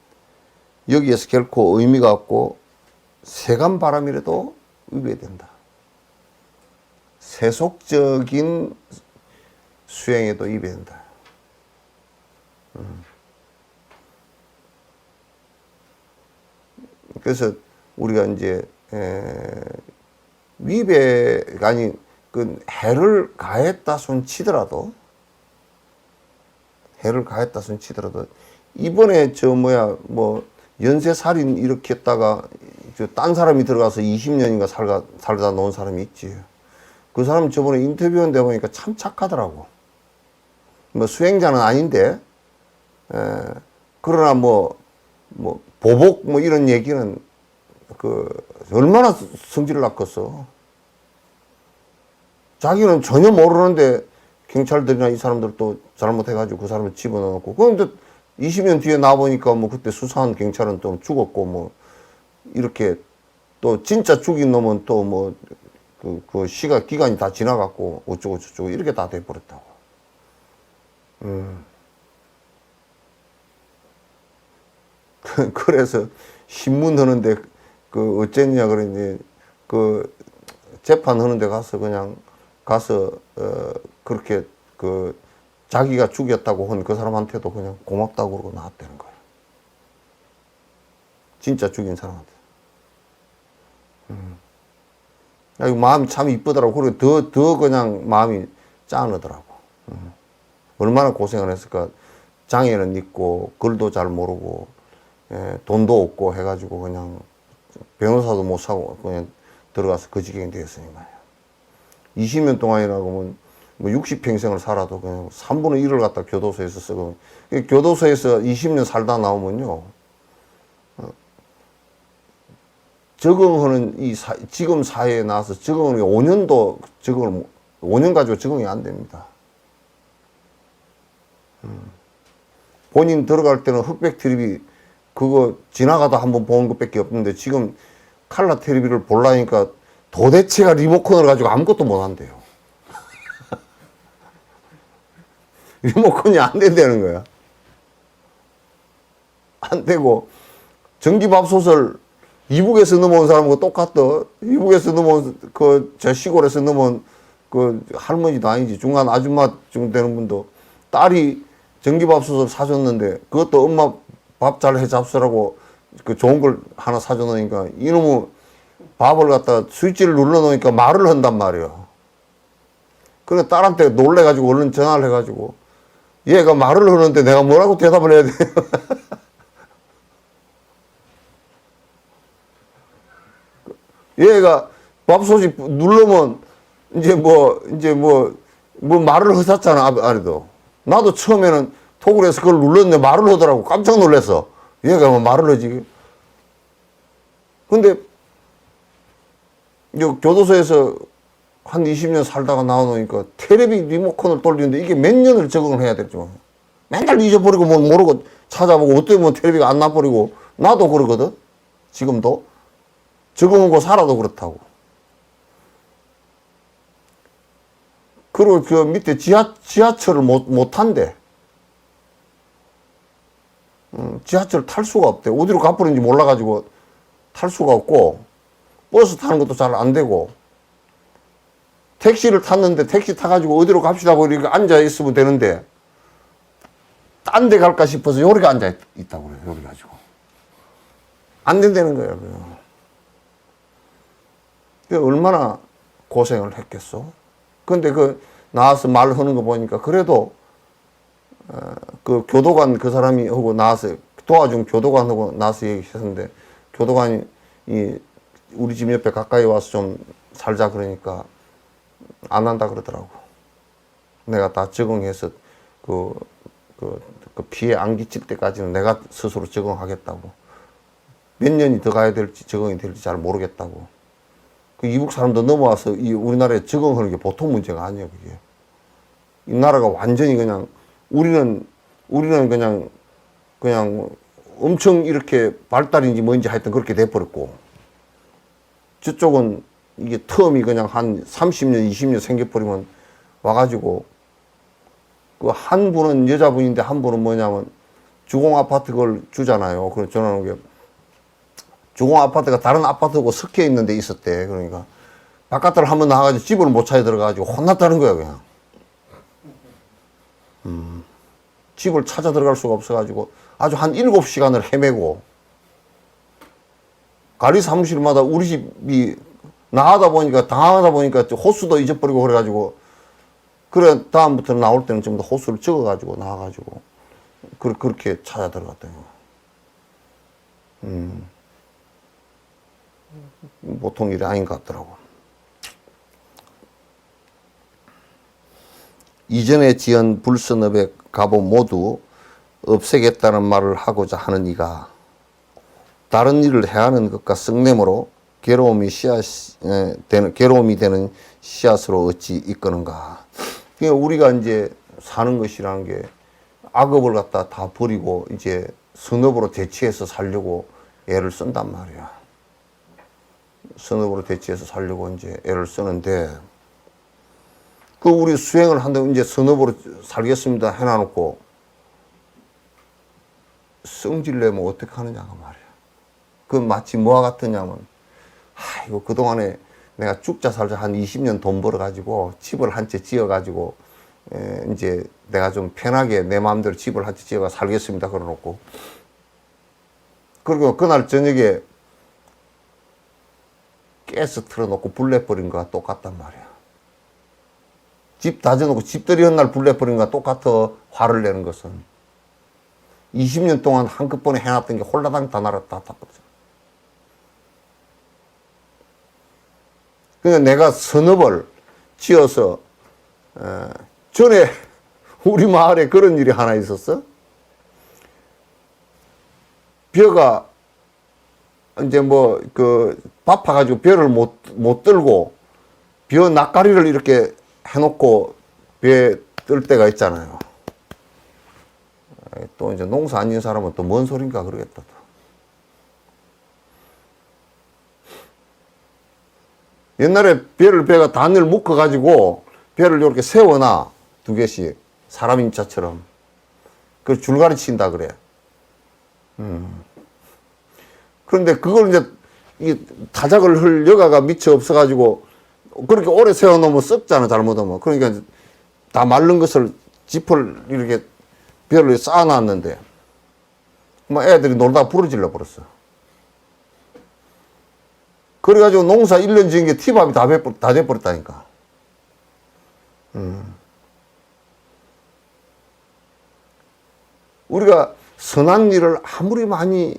여기에서 결코 의미가 없고 세간 바람이라도 위배된다. 세속적인 수행에도 위배된다. 그래서 우리가 이제 위배가 아닌 그 해를 가했다 손 치더라도 이번에 뭐 연쇄살인 이렇게 했다가 딴 사람이 들어가서 20년인가 살다 놓은 사람이 있지. 그 사람 저번에 인터뷰한 데 보니까 참 착하더라고. 뭐 수행자는 아닌데, 그러나 보복 이런 얘기는 얼마나 성질을 낚았어. 자기는 전혀 모르는데 경찰들이나 이 사람들도 잘못해가지고 그 사람을 집어넣고. 그런데 20년 뒤에 나와보니까 그때 수사한 경찰은 또 죽었고 이렇게 또 진짜 죽인 놈은 또 그 기간이 다 지나갔고 어쩌고 저쩌고 이렇게 다 돼버렸다고. 그래서 신문 하는데 어쨌냐 그러니 재판 하는데 가서 그렇게 자기가 죽였다고 한 그 사람한테도 그냥 고맙다고 그러고 나왔다는 거야. 진짜 죽인 사람한테. 마음이 참 이쁘더라고. 그리고 더 그냥 마음이 짠하더라고. 얼마나 고생을 했을까. 장애는 있고, 글도 잘 모르고, 돈도 없고 해가지고 그냥 변호사도 못 사고 그냥 들어가서 그 지경이 되었으니 말이야. 20년 동안이라고 뭐 60평생을 살아도 그냥 3분의 1을 갖다 교도소에서 쓰고, 교도소에서 20년 살다 나오면요, 적응하는 지금 사회에 나와서 적응을 5년 가지고 적응이 안 됩니다. 본인 들어갈 때는 흑백 텔레비 그거 지나가다 한번 본 것밖에 없는데 지금 칼라 텔레비를 보려니까 도대체가 리모컨을 가지고 아무것도 못 한대요. 리모컨이 안 된다는 거야. 안 되고, 전기밥솥을 이북에서 넘어온 사람하고 똑같다. 이북에서 넘어온, 저 시골에서 넘어온 할머니도 아니지. 중간 아줌마 정도 되는 분도 딸이 전기밥솥을 사줬는데, 그것도 엄마 밥 잘 해 잡수라고 좋은 걸 하나 사줘놓으니까, 이놈의 밥을 갖다 스위치를 눌러놓으니까 말을 한단 말이야. 그래, 딸한테 놀래가지고 얼른 전화를 해가지고, 얘가 말을 하는데 내가 뭐라고 대답을 해야 돼? 얘가 밥솥이 누르면 이제 말을 하셨잖아, 아래도. 나도 처음에는 톡을 해서 그걸 눌렀는데 말을 하더라고. 깜짝 놀랐어. 얘가 뭐 말을 하지. 근데, 교도소에서 한 20년 살다가 나오니까 텔레비 리모컨을 돌리는데 이게 몇 년을 적응을 해야 될지. 맨날 잊어버리고 모르고 찾아보고 어떻게 텔레비가 안 나버리고 나도 그러거든. 지금도. 적응하고 살아도 그렇다고. 그리고 그 밑에 지하철을 못 탄대. 지하철 탈 수가 없대. 어디로 가버린지 몰라가지고 탈 수가 없고, 버스 타는 것도 잘 안 되고, 택시를 탔는데 택시 타가지고 어디로 갑시다고 이렇게 앉아있으면 되는데, 딴 데 갈까 싶어서 여기가 앉아있다고 그래요. 여기 가지고. 안 된다는 거예요. 얼마나 고생을 했겠어. 근데 나와서 말하는 거 보니까 그래도, 교도관 그 사람이 하고 나와서, 도와준 교도관하고 나와서 얘기했었는데, 교도관이 우리 집 옆에 가까이 와서 좀 살자 그러니까 안 한다 그러더라고. 내가 다 적응해서 그 피해 안 끼칠 때까지는 내가 스스로 적응하겠다고. 몇 년이 더 가야 될지 적응이 될지 잘 모르겠다고. 이북 사람도 넘어와서 우리나라에 적응하는 게 보통 문제가 아니에요, 그게. 이 나라가 완전히 그냥, 우리는 그냥 엄청 이렇게 발달인지 뭔지 하여튼 그렇게 돼버렸고, 저쪽은 이게 텀이 그냥 한 30년, 20년 생겨버리면 와가지고, 한 분은 여자분인데 한 분은 뭐냐면, 주공아파트 그걸 주잖아요. 그래서 전화하는 게, 주공아파트가 다른 아파트하고 섞여 있는 데 있었대. 그러니까, 바깥으로 한번 나가가지고 집을 못 찾아 들어가가지고 혼났다는 거야, 그냥. 집을 찾아 들어갈 수가 없어가지고, 아주 한 7시간을 헤매고, 관리 사무실마다 우리 집이 나가다 보니까 당하다 보니까 호수도 잊어버리고 그래가지고 그래 다음부터 나올 때는 전부 다 호수를 적어가지고 나와가지고 그렇게 찾아 들어갔대요. 보통 일이 아닌 것 같더라고. 이전에 지은 불선업의 갑옷 모두 없애겠다는 말을 하고자 하는 이가 다른 일을 해하는 것과 썩내므로 괴로움이 되는 씨앗으로 어찌 이끄는가. 그러니까 우리가 이제 사는 것이라는 게 악업을 갖다 다 버리고 이제 선업으로 대치해서 살려고 애를 쓴단 말이야. 선업으로 대치해서 살려고 이제 애를 쓰는데 그 우리 수행을 한다고 이제 선업으로 살겠습니다 해놔놓고 성질내면 어떻게 하느냐가 말이야. 그건 마치 뭐와 같으냐면 이거 그동안에 내가 죽자 살자 한 20년 돈 벌어가지고 집을 한 채 지어가지고 이제 내가 좀 편하게 내 마음대로 집을 한 채 지어가 살겠습니다 그러놓고 그리고 그날 저녁에 가스 틀어놓고 불 내버린 거와 똑같단 말이야. 집 다져놓고 집들이 한 날 불 내버린 거와 똑같아. 화를 내는 것은 20년 동안 한꺼번에 해놨던 게 홀라당 다 날아 다 버렸어. 그러니까 내가 선업을 지어서 전에 우리 마을에 그런 일이 하나 있었어. 벼가 이제 뭐 그 바빠가지고 벼를 못 들고 벼 낯가리를 이렇게 해놓고 벼에 뜰 때가 있잖아요. 또 이제 농사 아닌 사람은 또 뭔 소린가 그러겠다. 또. 옛날에 벼가 단을 묶어가지고 벼를 이렇게 세워놔. 2개씩. 사람 인자처럼. 그 줄가리 친다 그래. 그런데 그걸 이제 이 타작을 흘 여가가 미처 없어가지고 그렇게 오래 세워놓으면 썩잖아, 잘못하면. 그러니까 다 마른 것을 짚을 이렇게 벼를 쌓아놨는데 막 애들이 놀다가 부러질러 버렸어. 그래가지고 농사 1년 지은 게 티밥이 다 돼버렸다니까. 우리가 선한 일을 아무리 많이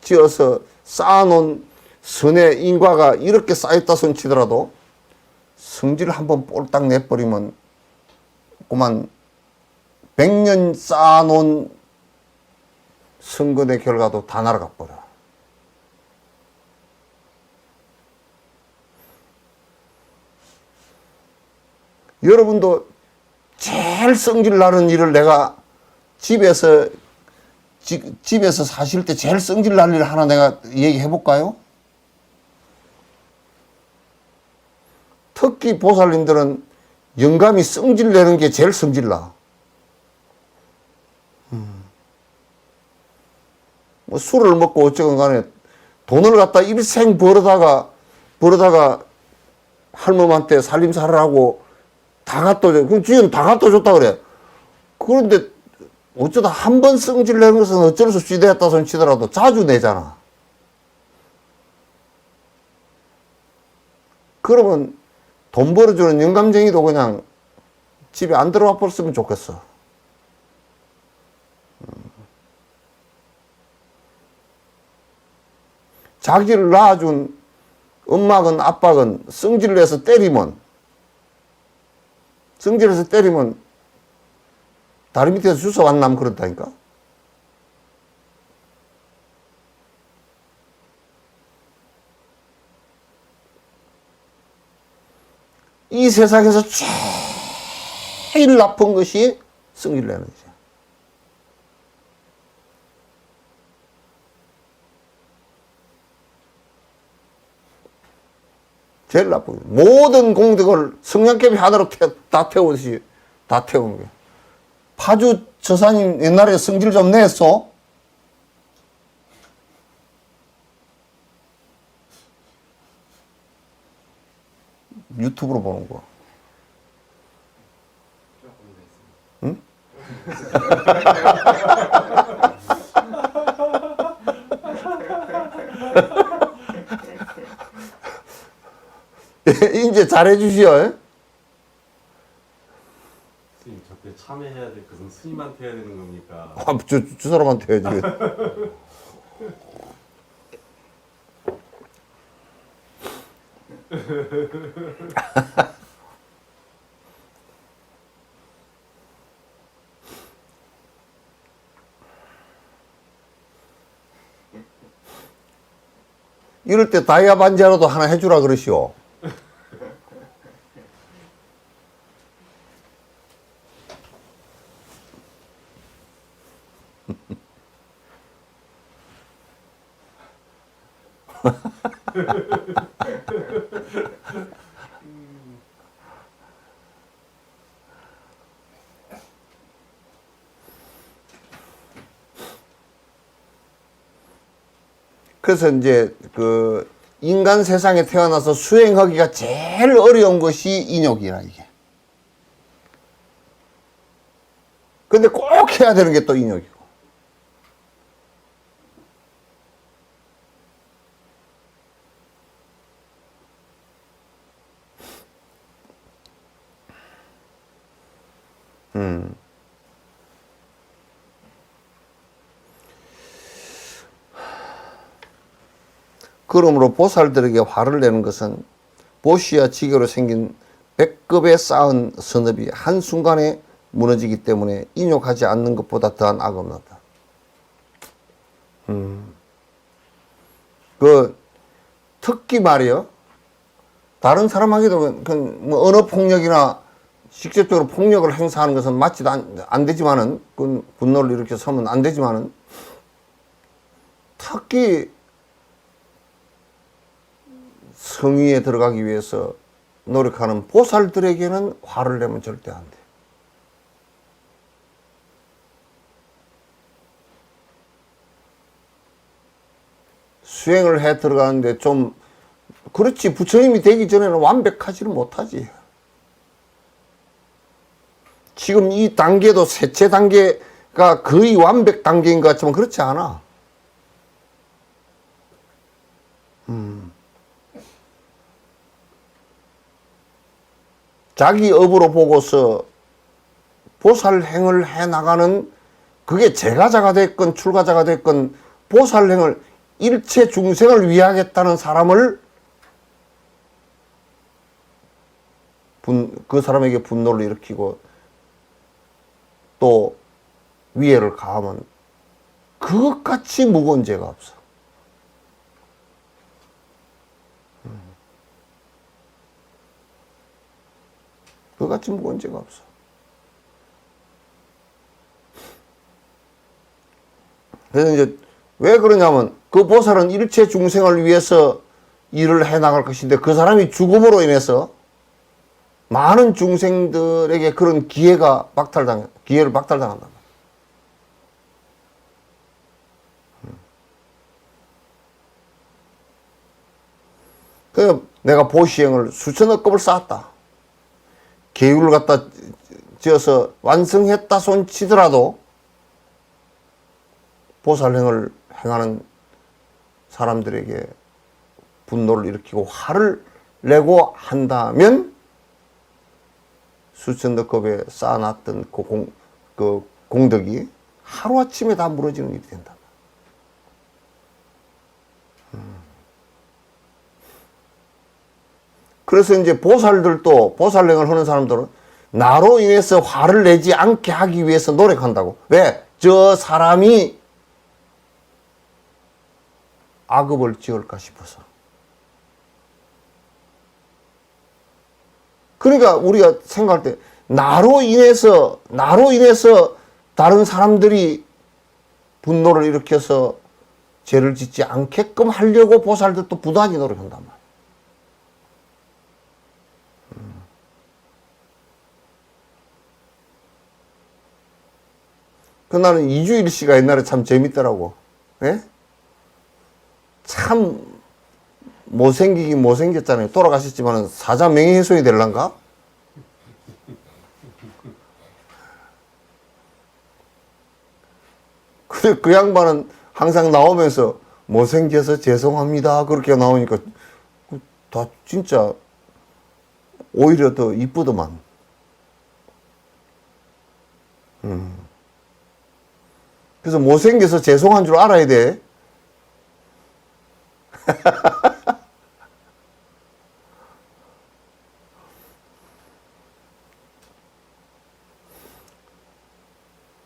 지어서 쌓아놓은 선의 인과가 이렇게 쌓였다 손치더라도 성질을 한번 꼴딱 내버리면 그만 100년 쌓아놓은 선근의 결과도 다 날아가 버려. 여러분도 제일 성질 나는 일을 내가 집에서 사실 때 제일 성질 날 일 하나 내가 얘기해 볼까요? 특히 보살님들은 영감이 성질 내는 게 제일 성질 나. 뭐 술을 먹고 어쩌건 간에 돈을 갖다 일생 벌어다가 할멈한테 살림살이라고 다 갖다 줘. 그럼 주인 다 갖다 줬다 그래. 그런데 어쩌다 한 번 성질 내는 것은 어쩔 수 없이 내었다 손 치더라도 자주 내잖아. 그러면 돈 벌어주는 영감쟁이도 그냥 집에 안 들어와 버렸으면 좋겠어. 자기를 낳아준 엄마건 아빠건 성질을 내서 때리면 다리 밑에서 주워 왔나면 그렇다니까. 이 세상에서 제일 나쁜 것이 성질 내는 거지. 제일 나쁜 거지. 모든 공덕을 성냥개비 하나로 다 태우듯이 다 태우는 거야. 파주 저사님 옛날에 성질 좀 냈어? 유튜브로 보는 거. 응? 이제 잘해주시오. 스님 저때 참여해야 될 것은 스님한테 해야 되는 겁니까? 아, 저 사람한테 해야지. 이럴 때 다이아 반지라도 하나 해주라 그러시오. 그래서 이제 그 인간 세상에 태어나서 수행하기가 제일 어려운 것이 인욕이라 이게. 근데 꼭 해야 되는 게 또 인욕이고. 그러므로 보살들에게 화를 내는 것은 보시와 지교로 생긴 백급에 쌓은 선업이 한순간에 무너지기 때문에 인욕하지 않는 것보다 더한 악업나다. 그 특히 말이요. 다른 사람에게도 뭐 언어 폭력이나 직접적으로 폭력을 행사하는 것은 맞지도 안 되지만은 그 분노를 이렇게 서면 안 되지만은 특히 성위에 들어가기 위해서 노력하는 보살들에게는 화를 내면 절대 안 돼. 수행을 해 들어가는데 좀 그렇지 부처님이 되기 전에는 완벽하지는 못하지. 지금 이 단계도 세체 단계가 거의 완벽 단계인 것 같지만 그렇지 않아. 자기 업으로 보고서 보살행을 해나가는 그게 제가자가 됐건 출가자가 됐건 보살행을 일체 중생을 위하겠다는 사람을 그 사람에게 분노를 일으키고 또 위해를 가하면 그것같이 무거운 죄가 없어. 그것같이 무거운 죄가 없어. 그래서 이제 왜 그러냐면 그 보살은 일체 중생을 위해서 일을 해 나갈 것인데 그 사람이 죽음으로 인해서 많은 중생들에게 그런 기회를 박탈당한다. 그래서 내가 보시행을 수천억 겁을 쌓았다. 계율을 갖다 지어서 완성했다 손 치더라도 보살행을 행하는 사람들에게 분노를 일으키고 화를 내고 한다면 수천억 겁에 쌓아놨던 그 공덕이 하루아침에 다 무너지는 일이 된다. 그래서 이제 보살들도 보살행을 하는 사람들은 나로 인해서 화를 내지 않게 하기 위해서 노력한다고. 왜? 저 사람이 악업을 지을까 싶어서. 그러니까 우리가 생각할 때 나로 인해서 다른 사람들이 분노를 일으켜서 죄를 짓지 않게끔 하려고 보살들도 부단히 노력한단 말이야. 그 나는 이주일 씨가 옛날에 참 재밌더라고. 예? 참 못생기긴 못생겼잖아요. 돌아가셨지만 사자 명예훼손이 될란가? 근데 그 양반은 항상 나오면서 못생겨서 죄송합니다 그렇게 나오니까 다 진짜 오히려 더 이쁘더만. 그래서 못생겨서 죄송한 줄 알아야 돼.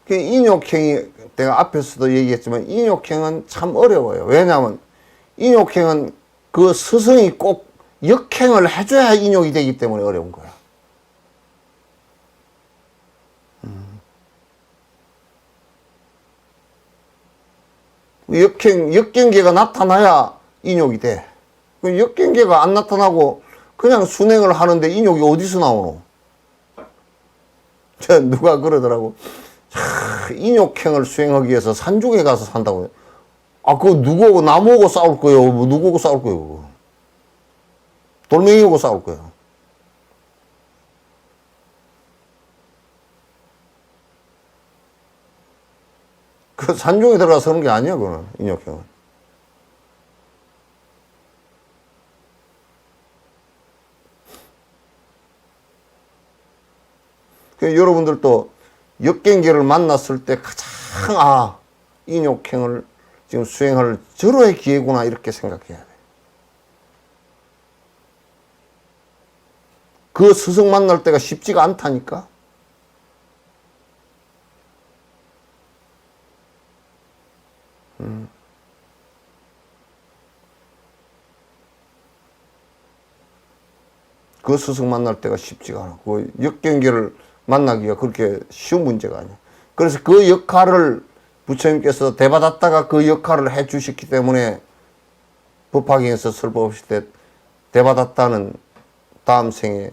그 인욕행위, 내가 앞에서도 얘기했지만 인욕행은 참 어려워요. 왜냐하면 인욕행은 그 스승이 꼭 역행을 해줘야 인욕이 되기 때문에 어려운 거야. 역경계가 나타나야 인욕이 돼. 그 역경계가 안 나타나고 그냥 순행을 하는데 인욕이 어디서 나오노? 누가 그러더라고. 인욕행을 수행하기 위해서 산중에 가서 산다고. 아, 그거 누구하고, 나무하고 싸울 거예요? 뭐 누구하고 싸울 거예요? 그거. 돌멩이하고 싸울 거예요. 그 산중에 들어가서 하는 게 아니야, 그거는, 인욕행은. 여러분들도 역경계를 만났을 때 가장, 인욕행을 지금 수행할 절호의 기회구나, 이렇게 생각해야 돼. 그 스승 만날 때가 쉽지가 않다니까? 그 스승 만날 때가 쉽지가 않아. 그 역경계를 만나기가 그렇게 쉬운 문제가 아니야. 그래서 그 역할을 부처님께서 대받았다가 그 역할을 해 주셨기 때문에 법화경에서 설법하실 때 대받았다는 다음 생에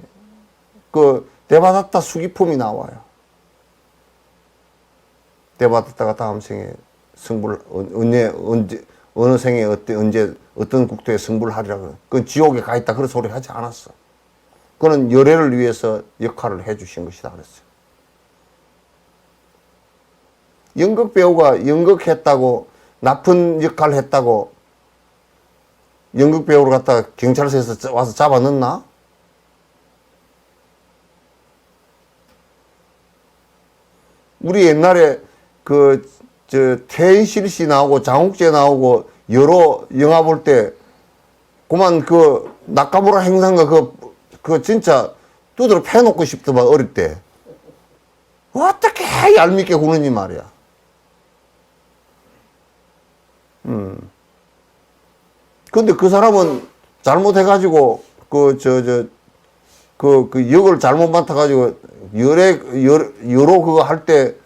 그 대받았다 수기품이 나와요. 대받았다가 다음 생에 승불 언제 어느 생에 언제 어떤 국토에 승불하리라 그래. 그건 지옥에 가 있다 그런 소리 하지 않았어. 그는 열애를 위해서 역할을 해 주신 것이다 그랬어요. 연극 배우가 연극했다고 나쁜 역할을 했다고 연극 배우를 갖다가 경찰서에서 와서 잡아 넣나? 우리 옛날에 태인실 씨 나오고 장욱재 나오고 여러 영화 볼 때 그만 그 나카무라 행상가 그 진짜 두드러 패놓고 싶더만 어릴 때. 어떻게 얄밉게 구느니 말이야. 근데 그 사람은 잘못해가지고 그 역을 잘못 맡아가지고 여러 그거 할 때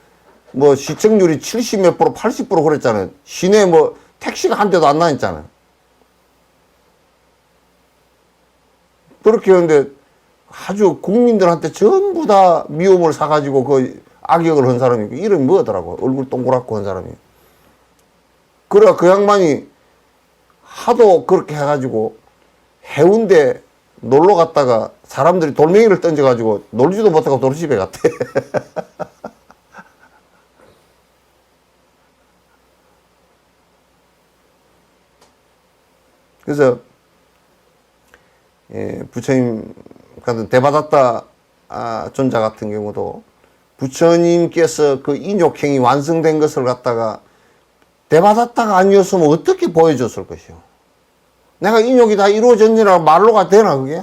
뭐 시청률이 70몇 프로 80% 그랬잖아요. 시내 뭐 택시가 한 대도 안 다녔잖아요. 그렇게 하는데 아주 국민들한테 전부 다 미움을 사가지고 그 악역을 한 사람이 이름이 뭐더라고. 얼굴 동그랗고 한 사람이. 그래 그 양반이 하도 그렇게 해가지고 해운대 놀러 갔다가 사람들이 돌멩이를 던져가지고 놀지도 못하고 도로집에 갔대. 그래서 부처님 같은 대받았다 존자 같은 경우도 부처님께서 그 인욕행이 완성된 것을 갖다가 대받았다가 아니었으면 어떻게 보여줬을 것이요. 내가 인욕이 다 이루어졌니라고 말로가 되나 그게?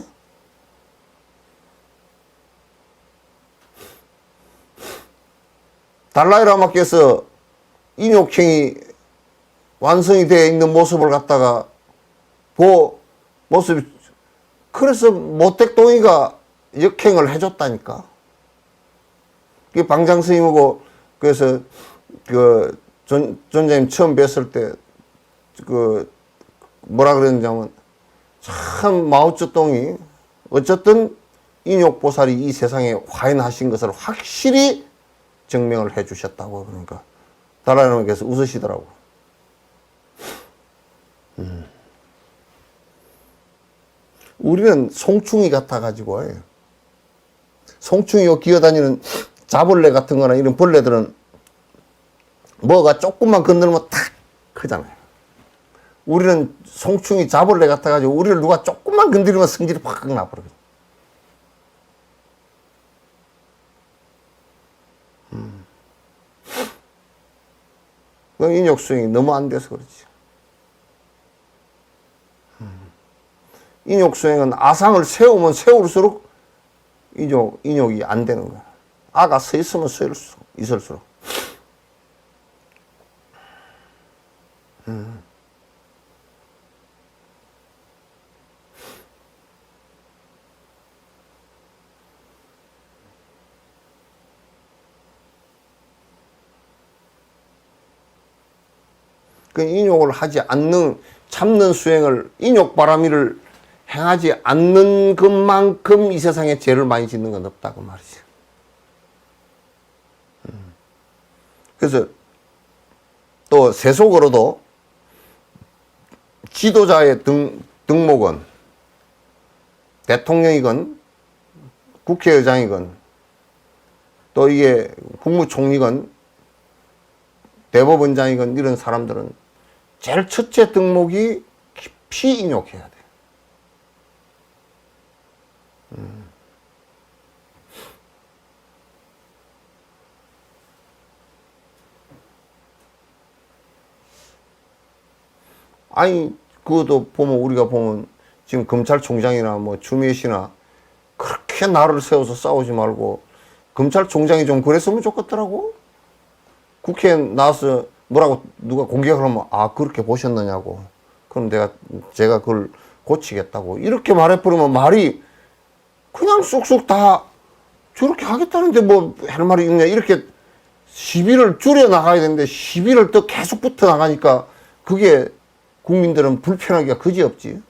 달라이라마께서 인욕행이 완성이 되어 있는 모습을 갖다가 모습이 그래서 모택동이가 역행을 해줬다니까. 그 방장 스님하고 그래서 그 존자님 처음 뵀을 때 그 뭐라 그랬냐면 참 마오쩌둥이 어쨌든 인욕보살이 이 세상에 화인하신 것을 확실히 증명을 해주셨다고. 그러니까 달라이라마께서 웃으시더라고. 우리는 송충이 같아가지고 송충이 기어다니는 자벌레 같은 거나 이런 벌레들은 뭐가 조금만 건드리면 탁 크잖아요. 우리는 송충이 자벌레 같아가지고 우리를 누가 조금만 건드리면 성질이 확 나버려요. 그 인욕 수행이 너무 안 돼서 그렇지. 인욕 수행은 아상을 세우면 세울수록 인욕이 안 되는 거야. 아가 서 있으면 있을수록. 그 인욕을 하지 않는, 참는 수행을, 인욕 바라미를 행하지 않는 것만큼 이 세상에 죄를 많이 짓는 건 없다고 말이지. 그래서 또 세속으로도 지도자의 등목은 대통령이건 국회의장이건 또 이게 국무총리건 대법원장이건 이런 사람들은 제일 첫째 등목이 깊이 인욕해야 돼. 아니, 그것도 보면, 우리가 보면, 지금 검찰총장이나 뭐 추미애 씨나 그렇게 나를 세워서 싸우지 말고, 검찰총장이 좀 그랬으면 좋겠더라고. 국회에 나와서 뭐라고 누가 공격을 하면, 아, 그렇게 보셨느냐고. 그럼 제가 그걸 고치겠다고. 이렇게 말해버리면 말이 그냥 쑥쑥 다 저렇게 하겠다는데 뭐 할 말이 있냐. 이렇게 시비를 줄여 나가야 되는데 시비를 또 계속 붙어 나가니까 그게 국민들은 불편하기가 그지없지.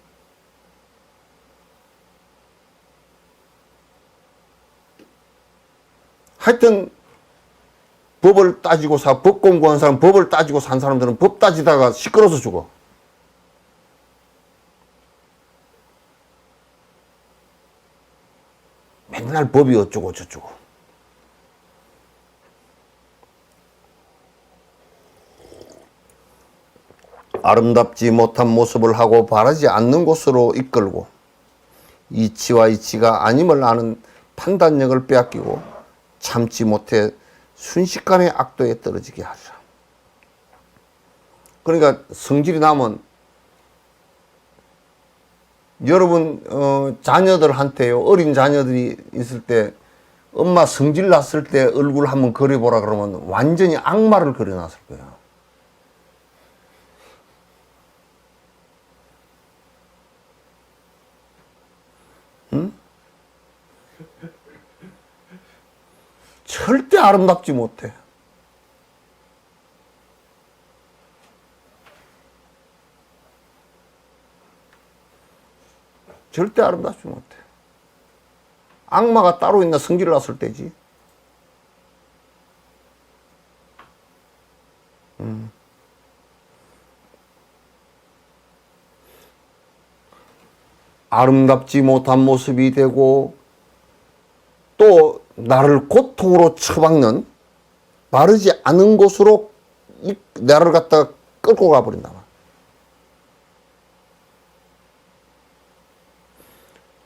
하여튼 법을 따지고 법 공부한 사람, 법을 따지고 산 사람들은 법 따지다가 시끄러워서 죽어. 맨날 법이 어쩌고 저쩌고. 아름답지 못한 모습을 하고 바라지 않는 곳으로 이끌고 이치와 이치가 아님을 아는 판단력을 빼앗기고 참지 못해 순식간에 악도에 떨어지게 하리라. 그러니까 성질이 나면 여러분 자녀들한테요, 어린 자녀들이 있을 때 엄마 성질 났을 때 얼굴 한번 그려보라 그러면 완전히 악마를 그려놨을 거예요. 응? 절대 아름답지 못해. 절대 아름답지 못해. 악마가 따로 있나 성질을 났을 때지. 아름답지 못한 모습이 되고 또 나를 고통으로 처박는 바르지 않은 곳으로 나를 갖다가 끌고 가버린다.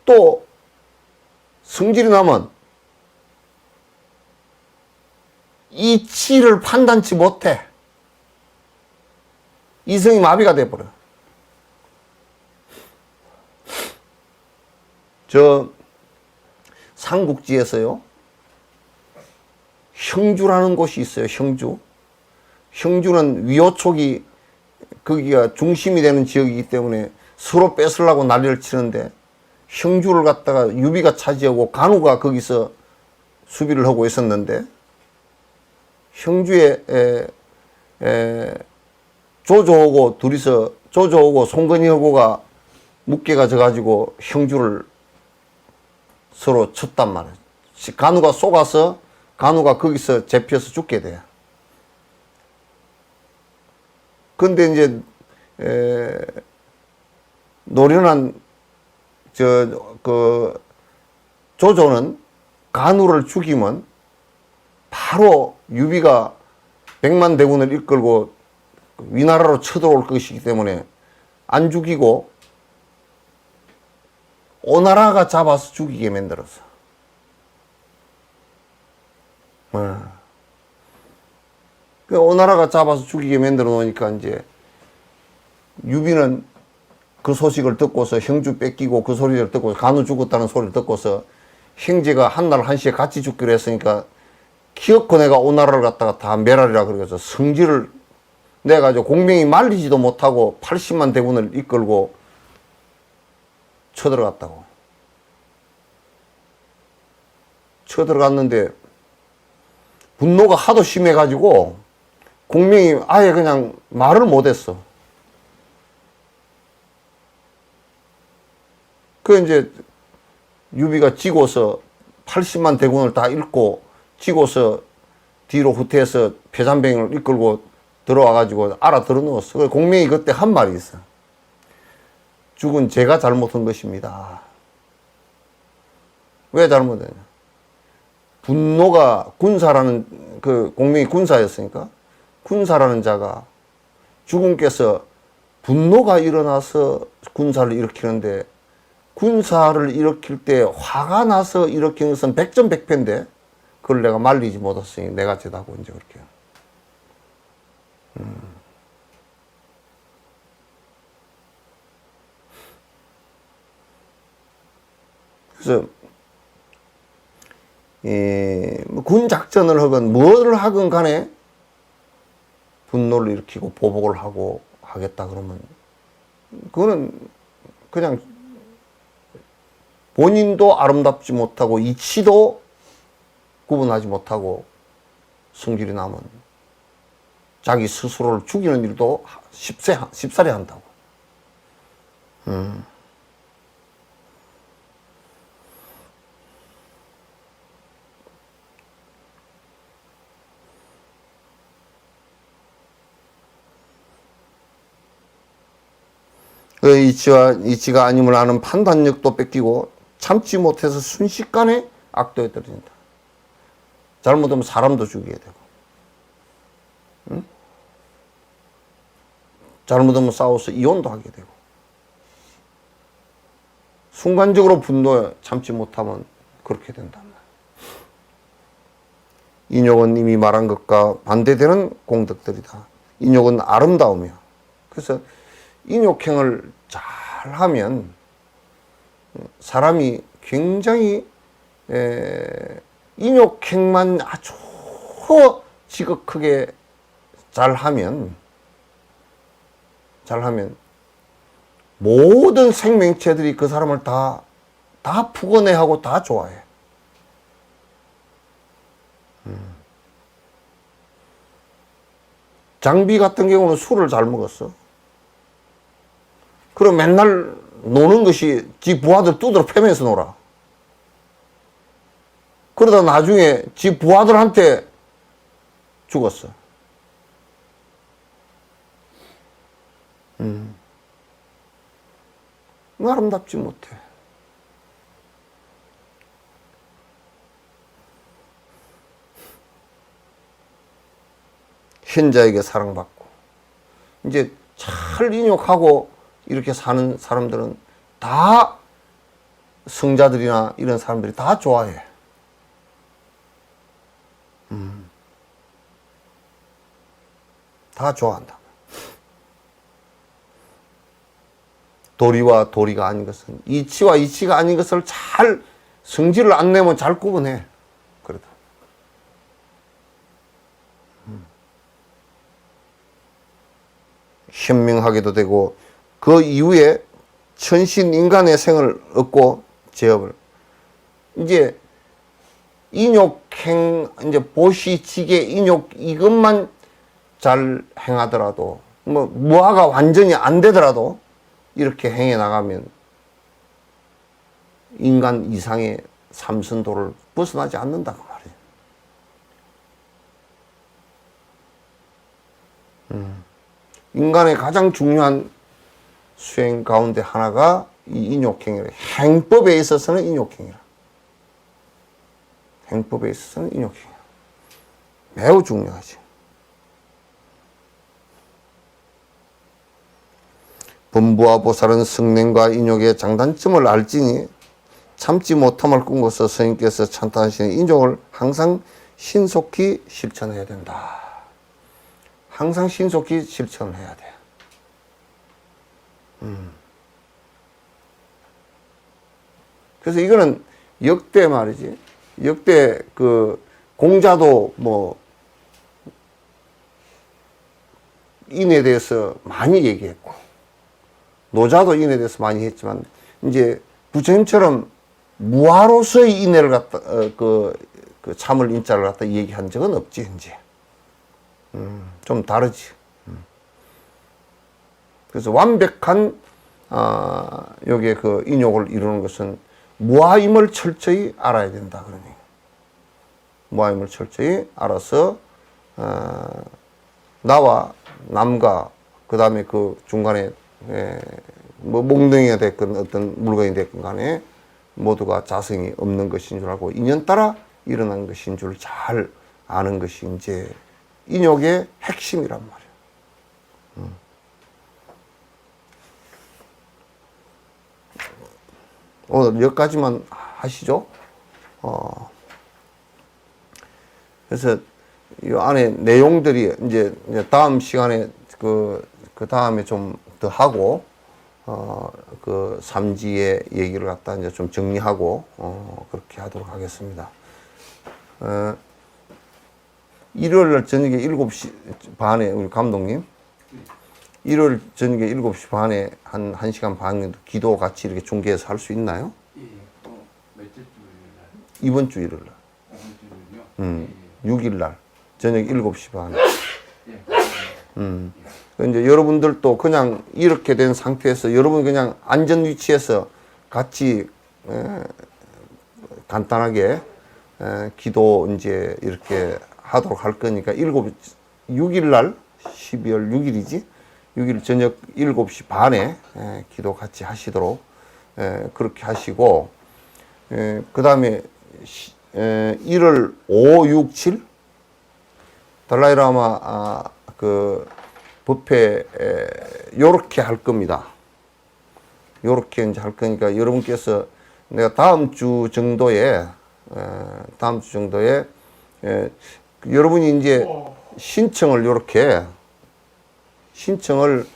또 성질이 나면 이치를 판단치 못해. 이성이 마비가 돼버려. 저 삼국지에서요, 형주라는 곳이 있어요. 형주. 형주는 위호촉이 거기가 중심이 되는 지역이기 때문에 서로 뺏으려고 난리를 치는데 형주를 갖다가 유비가 차지하고 간우가 거기서 수비를 하고 있었는데 형주에 조조하고 둘이서 조조하고 송건이하고가 묵계가 져가지고 형주를 서로 쳤단 말이에요. 간우가 쏘가서 간우가 거기서 잡혀서 죽게 돼. 근데 이제 노련한 조조는 간우를 죽이면 바로 유비가 백만 대군을 이끌고 위나라로 쳐들어올 것이기 때문에 안 죽이고 오나라가 잡아서 죽이게 만들었어. 그 오나라가 잡아서 죽이게 만들어 놓으니까 이제 유비는 그 소식을 듣고서 형주 뺏기고 그 소리를 듣고 간우 죽었다는 소리를 듣고서 형제가 한날 한시에 같이 죽기로 했으니까 기어코 내가 오나라를 갖다가 다 멸하리라 그래서 성질을 내가지고 공명이 말리지도 못하고 80만 대군을 이끌고 쳐들어갔다고. 쳐들어갔는데 분노가 하도 심해가지고 공명이 아예 그냥 말을 못했어. 그 이제 유비가 지고서 80만 대군을 다 잃고 지고서 뒤로 후퇴해서 패잔병을 이끌고 들어와가지고 알아들어 누웠어. 그래서 공명이 그때 한 말이 있어. 죽은 제가 잘못한 것입니다. 왜 잘못했냐? 분노가 군사라는 그 공명이 군사였으니까 군사라는 자가 주군께서 분노가 일어나서 군사를 일으키는데 군사를 일으킬 때 화가 나서 일으키는 것은 백전백패인데 그걸 내가 말리지 못했으니 내가 죄다고 이제 그렇게. 그래서 군 작전을 하건 뭐를 하건 간에 분노를 일으키고 보복을 하고 하겠다 그러면 그거는 그냥 본인도 아름답지 못하고 이치도 구분하지 못하고 성질이 나면 자기 스스로를 죽이는 일도 쉽사리 한다고. 그 이치가 아님을 아는 판단력도 뺏기고 참지 못해서 순식간에 악도에 떨어진다. 잘못하면 사람도 죽이게 되고, 응? 잘못하면 싸워서 이혼도 하게 되고, 순간적으로 분노에 참지 못하면 그렇게 된단 말이야. 인욕은 이미 말한 것과 반대되는 공덕들이다. 인욕은 아름다우며, 그래서 인욕행을 잘하면 사람이 굉장히 인욕행만 아주 지극하게 잘하면 모든 생명체들이 그 사람을 다 푸근해하고 다 좋아해. 장비 같은 경우는 술을 잘 먹었어. 그럼 맨날 노는 것이 지 부하들 두드러 패면서 놀아. 그러다 나중에 지 부하들한테 죽었어. 아름답지 못해. 현자에게 사랑받고 이제 잘 인욕하고 이렇게 사는 사람들은 다 성자들이나 이런 사람들이 다 좋아해. 다 좋아한다. 도리와 도리가 아닌 것은, 이치와 이치가 아닌 것을 잘 성질을 안 내면 잘 구분해. 그러다. 현명하게도 되고 그 이후에 천신 인간의 생을 얻고 제업을 이제 인욕행 이제 보시 지계 인욕 이것만 잘 행하더라도 뭐 무아가 완전히 안 되더라도 이렇게 행해 나가면 인간 이상의 삼선도를 벗어나지 않는다 그 말이에요. 인간의 가장 중요한 수행 가운데 하나가 이 인욕행위라. 행법에 있어서는 인욕행위라. 행법에 있어서는 인욕행위라. 매우 중요하지. 범부와 보살은 성냉과 인욕의 장단점을 알지니 참지 못함을 꿈꿔서 스님께서 찬탄하시는 인욕을 항상 신속히 실천해야 된다. 항상 신속히 실천을 해야 돼. 그래서 이거는 역대 말이지. 역대 그 공자도 뭐 인에 대해서 많이 얘기했고, 노자도 인에 대해서 많이 했지만, 이제 부처님처럼 무아로서의 인애를 갖다, 그 참을 인자를 갖다 얘기한 적은 없지, 이제. 좀 다르지. 그래서 완벽한, 여기에 그 인욕을 이루는 것은 무아임을 철저히 알아야 된다, 그러니. 무아임을 철저히 알아서, 나와 남과, 그 다음에 그 중간에, 뭐 몽둥이가 됐건 어떤 물건이 됐건 간에 모두가 자성이 없는 것인 줄 알고 인연 따라 일어난 것인 줄 잘 아는 것이 이제 인욕의 핵심이란 말이에요. 오늘 여기까지만 하시죠. 그래서 이 안에 내용들이 이제 다음 시간에 그 다음에 좀 더 하고, 그 삼지의 얘기를 갖다 이제 좀 정리하고, 그렇게 하도록 하겠습니다. 일요일 저녁에 7시 반에 우리 감독님, 일요일 저녁에 7시 반에 한 1시간 반 정도 기도 같이 이렇게 중계해서 할 수 있나요? 예, 며칠 주일날? 이번 주 일요일 날. 이번 주일요? 6일 날 저녁 7시 반에. 예. 이제 여러분들도 그냥 이렇게 된 상태에서 여러분 그냥 안전 위치에서 같이 간단하게 기도 이제 이렇게 하도록 할 거니까 6일 날 12월 6일이지 6일 저녁 7시 반에 기도 같이 하시도록 그렇게 하시고, 그 다음에 1월 5, 6, 7 달라이라마 그 법회 요렇게 할 겁니다. 요렇게 이제 할 거니까 여러분께서 내가 다음 주 정도에 여러분이 이제 신청을 요렇게 신청을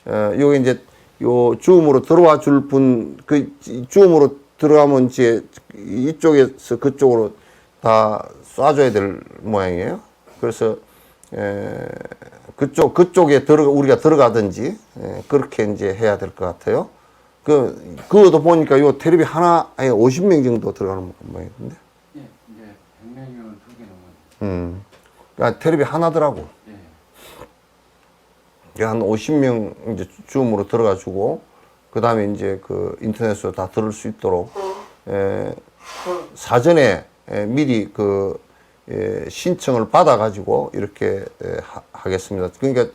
요게 이제 요 줌으로 들어와 줄 분 그 줌으로 들어가면 이제 이쪽에서 그쪽으로 다 쏴줘야 될 모양이에요. 그래서 그쪽에 우리가 들어가든지, 그렇게 이제 해야 될 것 같아요. 그것도 보니까 요 테레비 하나에 50명 정도 들어가는 모양인데. 예, 이제 100명이면 2개 넘었어요. 그러니까 테레비 하나더라고. 예. 한 50명 이제 줌으로 들어가지고, 그 다음에 이제 그 인터넷으로 다 들을 수 있도록, 사전에 미리 신청을 받아가지고 이렇게 하겠습니다. 그러니까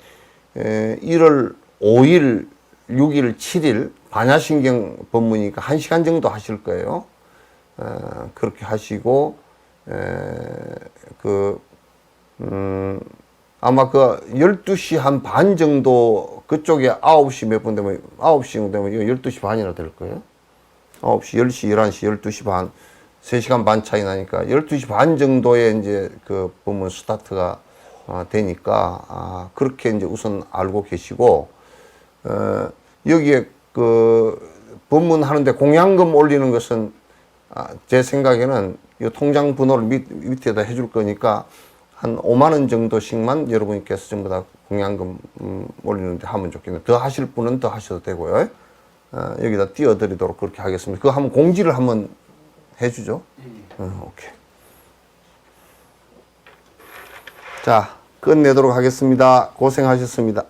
1월 5일, 6일, 7일 반야신경 법문이니까 1시간 정도 하실 거예요. 그렇게 하시고, 아마 12시 한 반 정도 그쪽에 9시 몇 분 되면 9시 정도 되면 이거 12시 반이나 될 거예요. 9시, 10시, 11시, 12시 반 3시간 반 차이 나니까 12시 반 정도에 이제 그 법문 스타트가 되니까 그렇게 이제 우선 알고 계시고, 여기에 그 법문 하는데 공양금 올리는 것은 제 생각에는 이 통장 번호를 밑에다 해줄 거니까 한 5만 원 정도씩만 여러분께서 전부 다 공양금 올리는데 하면 좋겠네요. 더 하실 분은 더 하셔도 되고요. 여기다 띄워드리도록 그렇게 하겠습니다. 그거 한번 공지를 한번 해주죠. 오케이. 자, 끝내도록 하겠습니다. 고생하셨습니다.